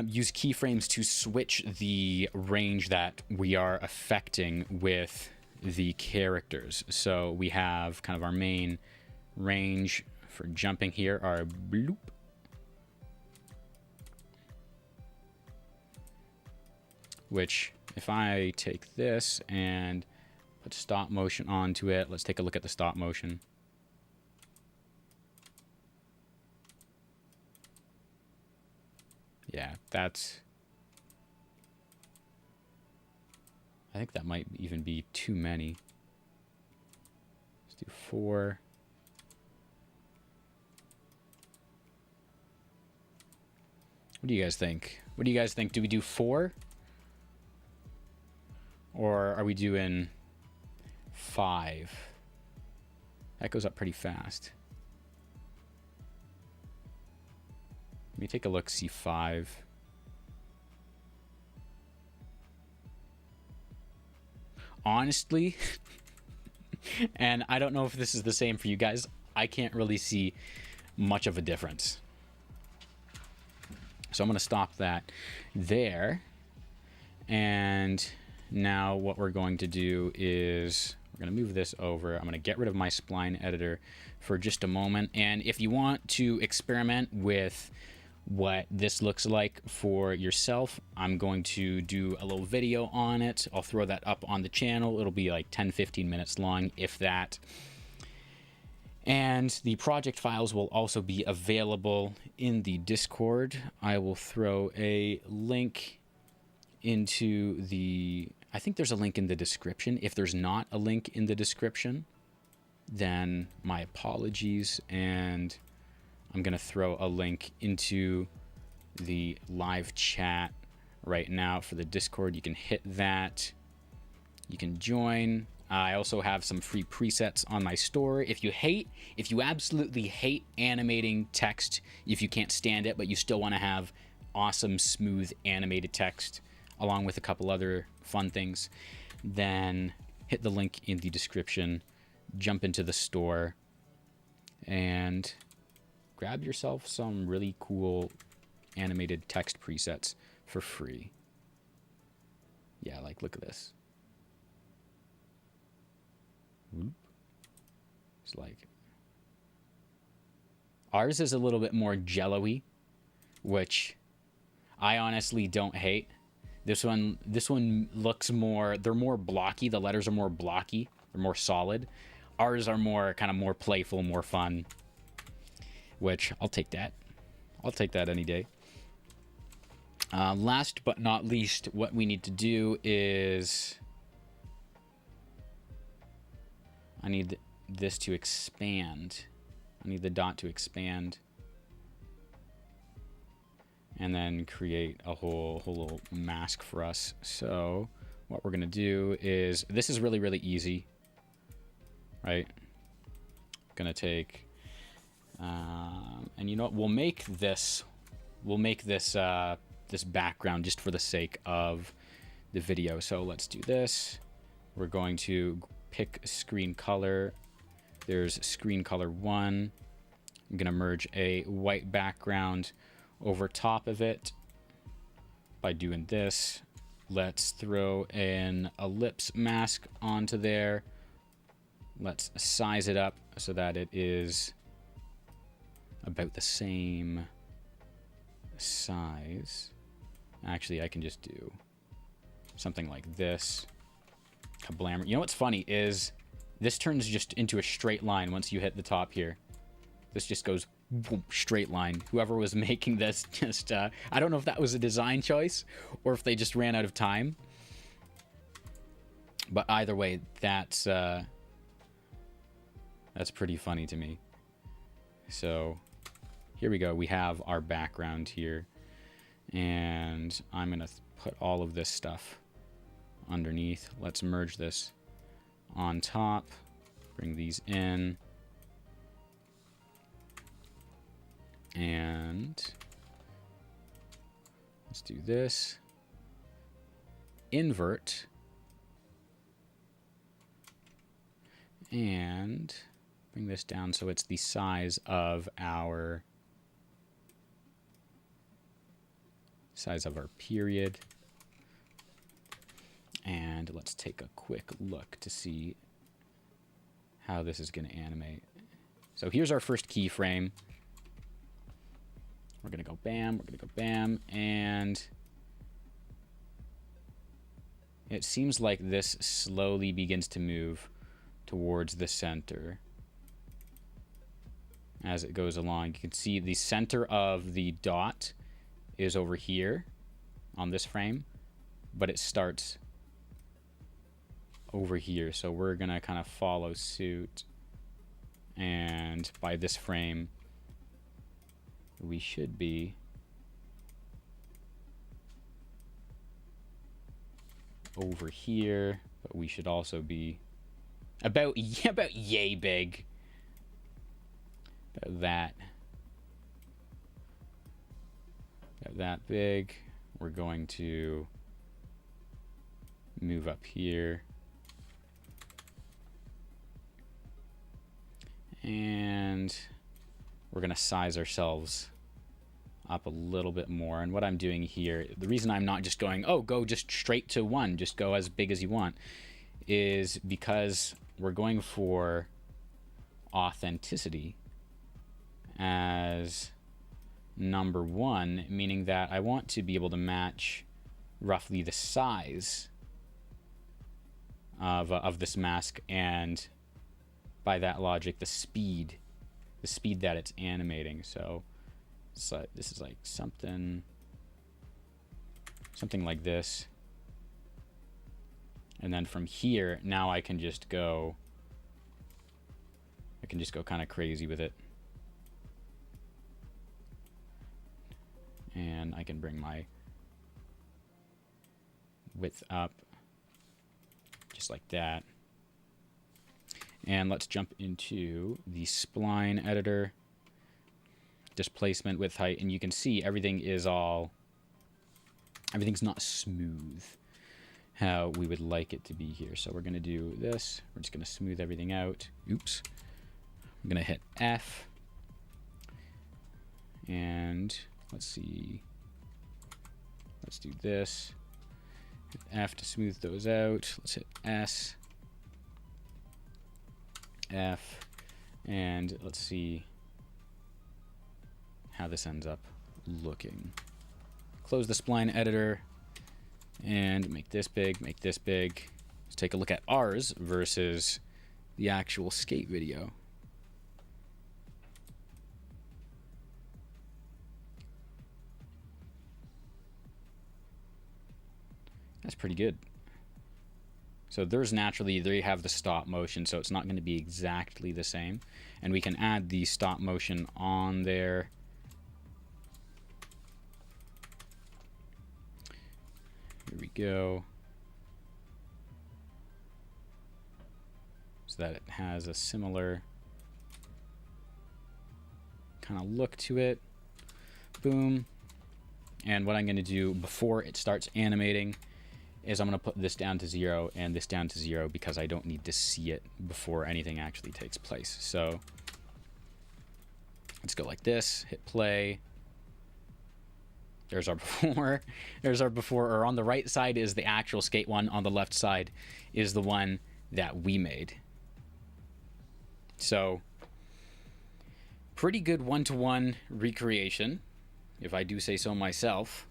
use keyframes to switch the range that we are affecting with the characters. So we have kind of our main range for jumping here, our bloop. Which, if I take this and put stop motion onto it, let's take a look at the stop motion. Yeah, that's... I think that might even be too many. Let's do 4. What do you guys think? What do you guys think? Do we do 4? Or are we doing 5? That goes up pretty fast. Let me take a look, see 5. Honestly, and I don't know if this is the same for you guys, I can't really see much of a difference. So I'm going to stop that there. And now what we're going to do is we're going to move this over. I'm going to get rid of my spline editor for just a moment. And if you want to experiment with what this looks like for yourself, I'm going to do a little video on it. I'll throw that up on the channel. It'll be like 10-15 minutes long, if that. And the project files will also be available in the Discord. I will throw a link into the... I think there's a link in the description. If there's not a link in the description, then my apologies. And I'm going to throw a link into the live chat right now for the Discord. You can hit that. You can join. I also have some free presets on my store. If you absolutely hate animating text, if you can't stand it, but you still want to have awesome, smooth animated text, along with a couple other fun things, then hit the link in the description, jump into the store, and grab yourself some really cool animated text presets for free. Yeah, like, look at this. Whoop. It's like... Ours is a little bit more jello-y, which I honestly don't hate. This one looks more... They're more blocky. The letters are more blocky. They're more solid. Ours are more kind of more playful, more fun, which I'll take that. I'll take that any day. Last but not least, what we need to do is... I need this to expand. I need the dot to expand. And then create a whole little mask for us. So what we're going to do is... This is really, really easy. Right? Going to take... and you know what? We'll make this... We'll make this... this background just for the sake of the video. So let's do this. We're going to pick screen color. There's screen color 1. I'm going to merge a white background over top of it by doing this. Let's throw an ellipse mask onto there. Let's size it up so that it is about the same size. Actually, I can just do something like this. Kablam. You know what's funny is this turns just into a straight line once you hit the top here. This just goes boom, straight line. Whoever was making this just... I don't know if that was a design choice or if they just ran out of time. But either way, that's pretty funny to me. So here we go. We have our background here. And I'm going to put all of this stuff underneath. Let's merge this on top. Bring these in. And let's do this. Invert. And bring this down so it's the size of our period. And let's take a quick look to see how this is going to animate. So here's our first keyframe. We're going to go bam, we're going to go bam, and it seems like this slowly begins to move towards the center as it goes along. You can see the center of the dot is over here on this frame, but it starts over here. So we're going to kind of follow suit, and by this frame, we should be over here, but we should also be about yay big. About that big. We're going to move up here. And we're going to size ourselves up a little bit more. And what I'm doing here, the reason I'm not just going, oh, go just straight to 1, just go as big as you want, is because we're going for authenticity as number 1, meaning that I want to be able to match roughly the size of this mask, and by that logic, the speed that it's animating. So this is like something like this. And then from here, now I can just go kind of crazy with it. And I can bring my width up just like that. And let's jump into the spline editor, displacement, width, height, and you can see everything's not smooth. how we would like it to be here. So we're going to do this. We're just going to smooth everything out. Oops. I'm going to hit F. And let's see. Let's do this. Hit F to smooth those out. Let's hit S. F. And let's see how this ends up looking. Close the spline editor and make this big, make this big. Let's take a look at ours versus the actual skate video. That's pretty good. So theirs naturally, they have the stop motion, so it's not going to be exactly the same. And we can add the stop motion on there. Here we go. So that it has a similar kind of look to it. Boom. And what I'm going to do before it starts animating is I'm going to put this down to 0 and this down to 0 because I don't need to see it before anything actually takes place. So let's go like this, hit play. There's our before. There's our before. Or on the right side is the actual skate one. On the left side is the one that we made. So pretty good one-to-one recreation, if I do say so myself.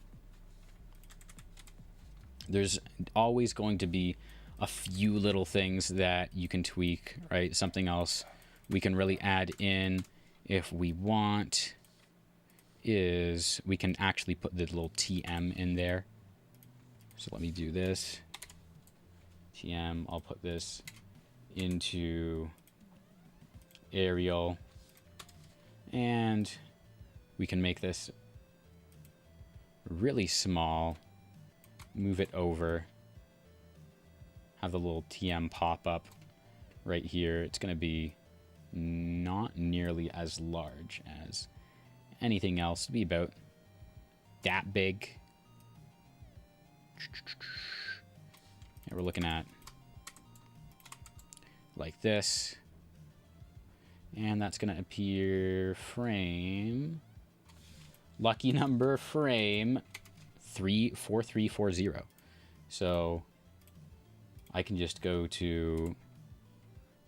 There's always going to be a few little things that you can tweak, right? Something else we can really add in if we want is we can actually put the little TM in there. So let me do this. TM, I'll put this into aerial, and we can make this really small, move it over, have the little TM pop up right here. It's going to be not nearly as large as anything else. It'll be about that big. And we're looking at like this. And that's going to appear frame, lucky number frame 34340. So I can just go to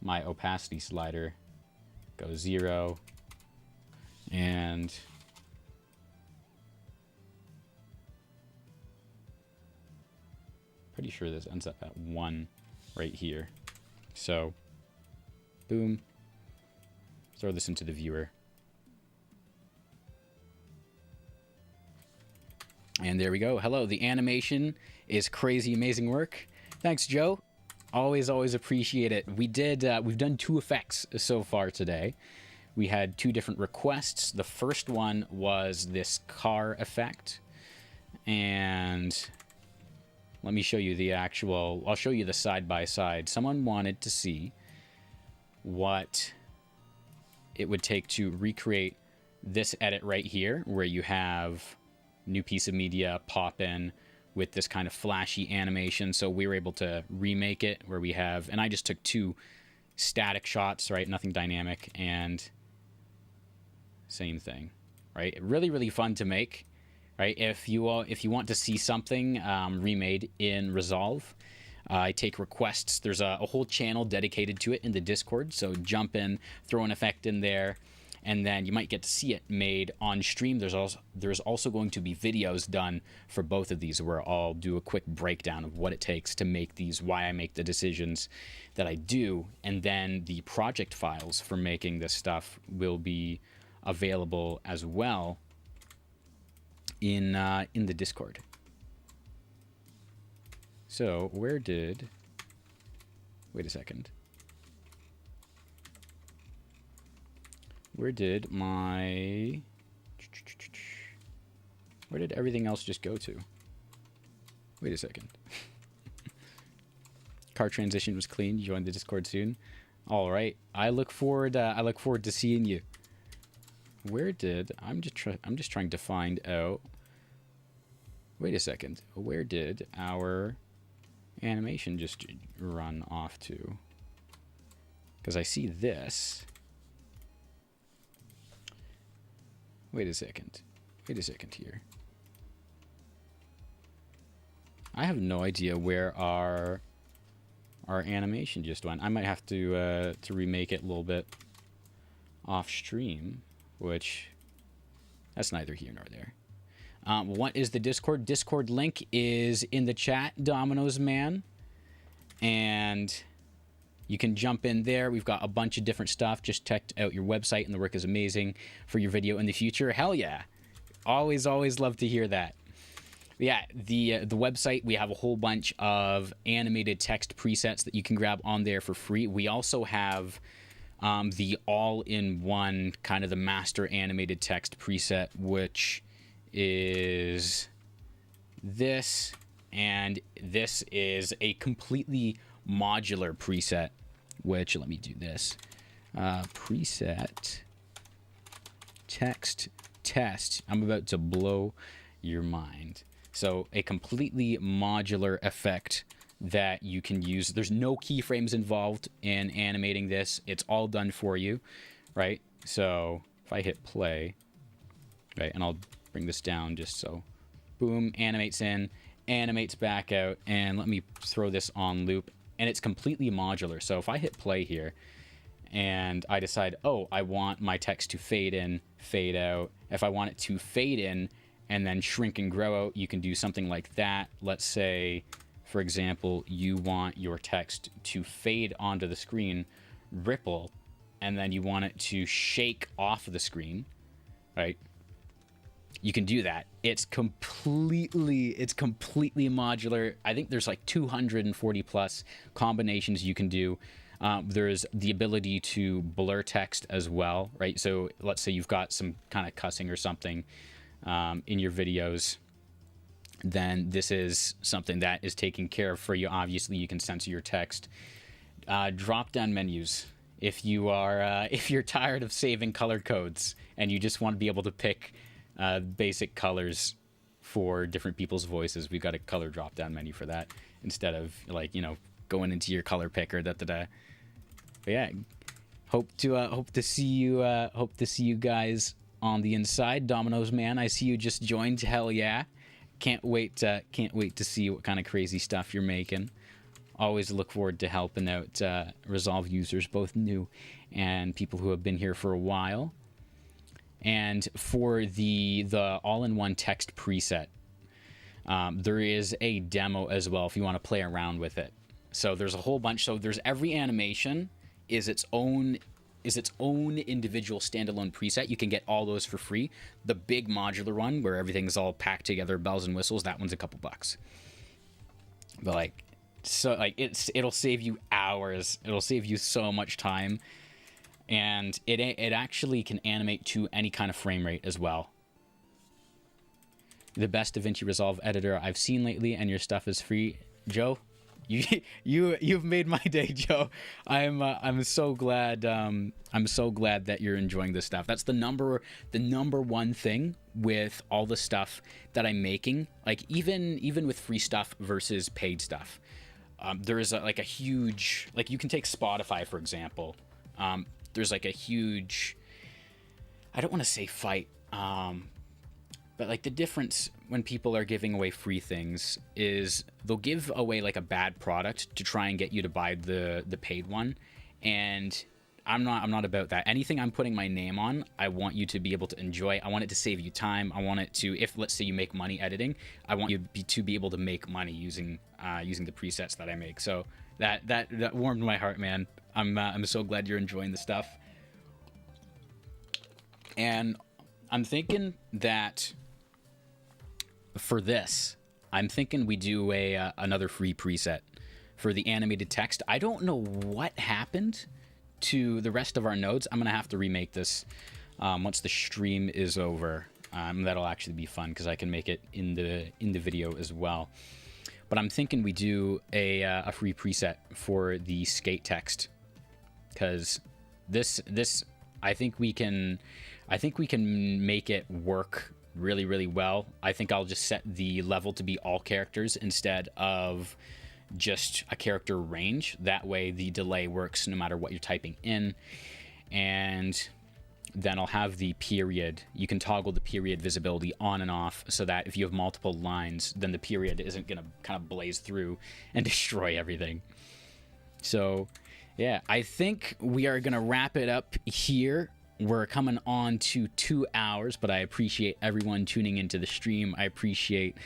my opacity slider, go 0, and pretty sure this ends up at 1 right here. So boom, throw this into the viewer. And there we go. Hello, the animation is crazy amazing work. Thanks, Joe. Always appreciate it. We've done 2 effects so far today. We had 2 different requests. The first one was this car effect. And let me show you the actual, I'll show you the side by side. Someone wanted to see what it would take to recreate this edit right here, where you have new piece of media pop in with this kind of flashy animation. So we were able to remake it where we have, and I just took 2 static shots, right? Nothing dynamic, and same thing, right? Really fun to make, right? If you want to see something remade in Resolve, I take requests. There's a whole channel dedicated to it in the Discord, so jump in, throw an effect in there, and then you might get to see it made on stream. There's also going to be videos done for both of these where I'll do a quick breakdown of what it takes to make these, why I make the decisions that I do, and then the project files for making this stuff will be available as well in the Discord. So wait a second. Where did everything else just go to? Wait a second. Car transition was clean. Join the Discord soon. All right. I look forward to seeing you. I'm just trying to find out. Wait a second. Where did our animation just run off to? Because I see this. Wait a second. Wait a second here. I have no idea where our animation just went. I might have to remake it a little bit off stream, which that's neither here nor there. What is the Discord? Discord link is in the chat, Domino's Man, and you can jump in there. We've got a bunch of different stuff. Just check out your website, and the work is amazing for your video in the future. Hell yeah! Always love to hear that. Yeah, the website, we have a whole bunch of animated text presets that you can grab on there for free. We also have the all-in-one kind of the master animated text preset, which is this, and this is a completely modular preset, which, let me do this, preset text test. I'm about to blow your mind. So a completely modular effect that you can use. There's no keyframes involved in animating this. It's all done for you, right? So if I hit play, right, and I'll bring this down just so, boom, animates in, animates back out, and let me throw this on loop, and it's completely modular. So if I hit play here, and I decide, oh, I want my text to fade in, fade out. If I want it to fade in and then shrink and grow out, you can do something like that. Let's say, for example, you want your text to fade onto the screen, ripple, and then you want it to shake off of the screen, right? You can do that. It's completely modular. I think there's like 240 plus combinations you can do. There's the ability to blur text as well, right? So let's say you've got some kind of cussing or something in your videos, then this is something that is taken care of for you. Obviously, you can censor your text. Drop-down menus. If you're tired of saving color codes and you just want to be able to pick basic colors for different people's voices, we've got a color drop-down menu for that instead of, like, you know, going into your color picker. But yeah, hope to see you guys on the inside. Domino's Man, I see you just joined. Hell yeah! Can't wait to see what kind of crazy stuff you're making. Always look forward to helping out Resolve users, both new and people who have been here for a while. And for the all-in-one text preset, there is a demo as well if you want to play around with it. So there's a whole bunch. So there's every animation is its own individual standalone preset. You can get all those for free. The big modular one where everything's all packed together, bells and whistles, that one's a couple bucks. But it'll save you hours. It'll save you so much time, and it actually can animate to any kind of frame rate as well. The best DaVinci Resolve editor I've seen lately, and your stuff is free, Joe. You've made my day, Joe. I'm so glad that you're enjoying this stuff. That's the number one thing with all the stuff that I'm making. Like even with free stuff versus paid stuff, there is a huge, like, you can take Spotify for example. There's like a huge, I don't want to say fight, but like the difference when people are giving away free things is they'll give away like a bad product to try and get you to buy the paid one. And I'm not about that. Anything I'm putting my name on, I want you to be able to enjoy. I want it to save you time. I want it to, if let's say you make money editing, I want you to be able to make money using the presets that I make. So that warmed my heart, man. I'm so glad you're enjoying the stuff. And I'm thinking that for this, I'm thinking we do another free preset for the animated text. I don't know what happened to the rest of our nodes. I'm gonna have to remake this once the stream is over. That'll actually be fun because I can make it in the video as well. But I'm thinking we do a free preset for the skate text, because this I think we can make it work really, really well. I think I'll just set the level to be all characters instead of just a character range. That way the delay works no matter what you're typing in. And then I'll have the period. You can toggle the period visibility on and off so that if you have multiple lines, then the period isn't going to kind of blaze through and destroy everything. So yeah, I think we are going to wrap it up here. We're coming on to 2 hours, but I appreciate everyone tuning into the stream. I appreciate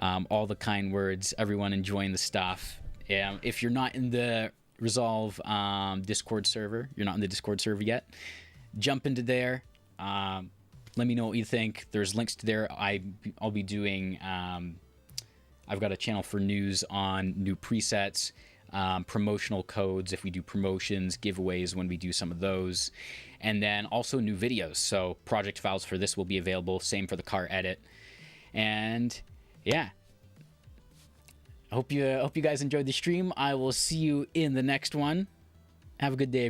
all the kind words, everyone enjoying the stuff. If you're not in the Resolve Discord server, you're not in the Discord server yet, jump into there. Let me know what you think. There's links to there. I'll be doing, I've got a channel for news on new presets, promotional codes if we do promotions, giveaways when we do some of those, and then also new videos. So project files for this will be available. Same for the car edit. And yeah, I hope you guys enjoyed the stream. I will see you in the next one. Have a good day, everyone.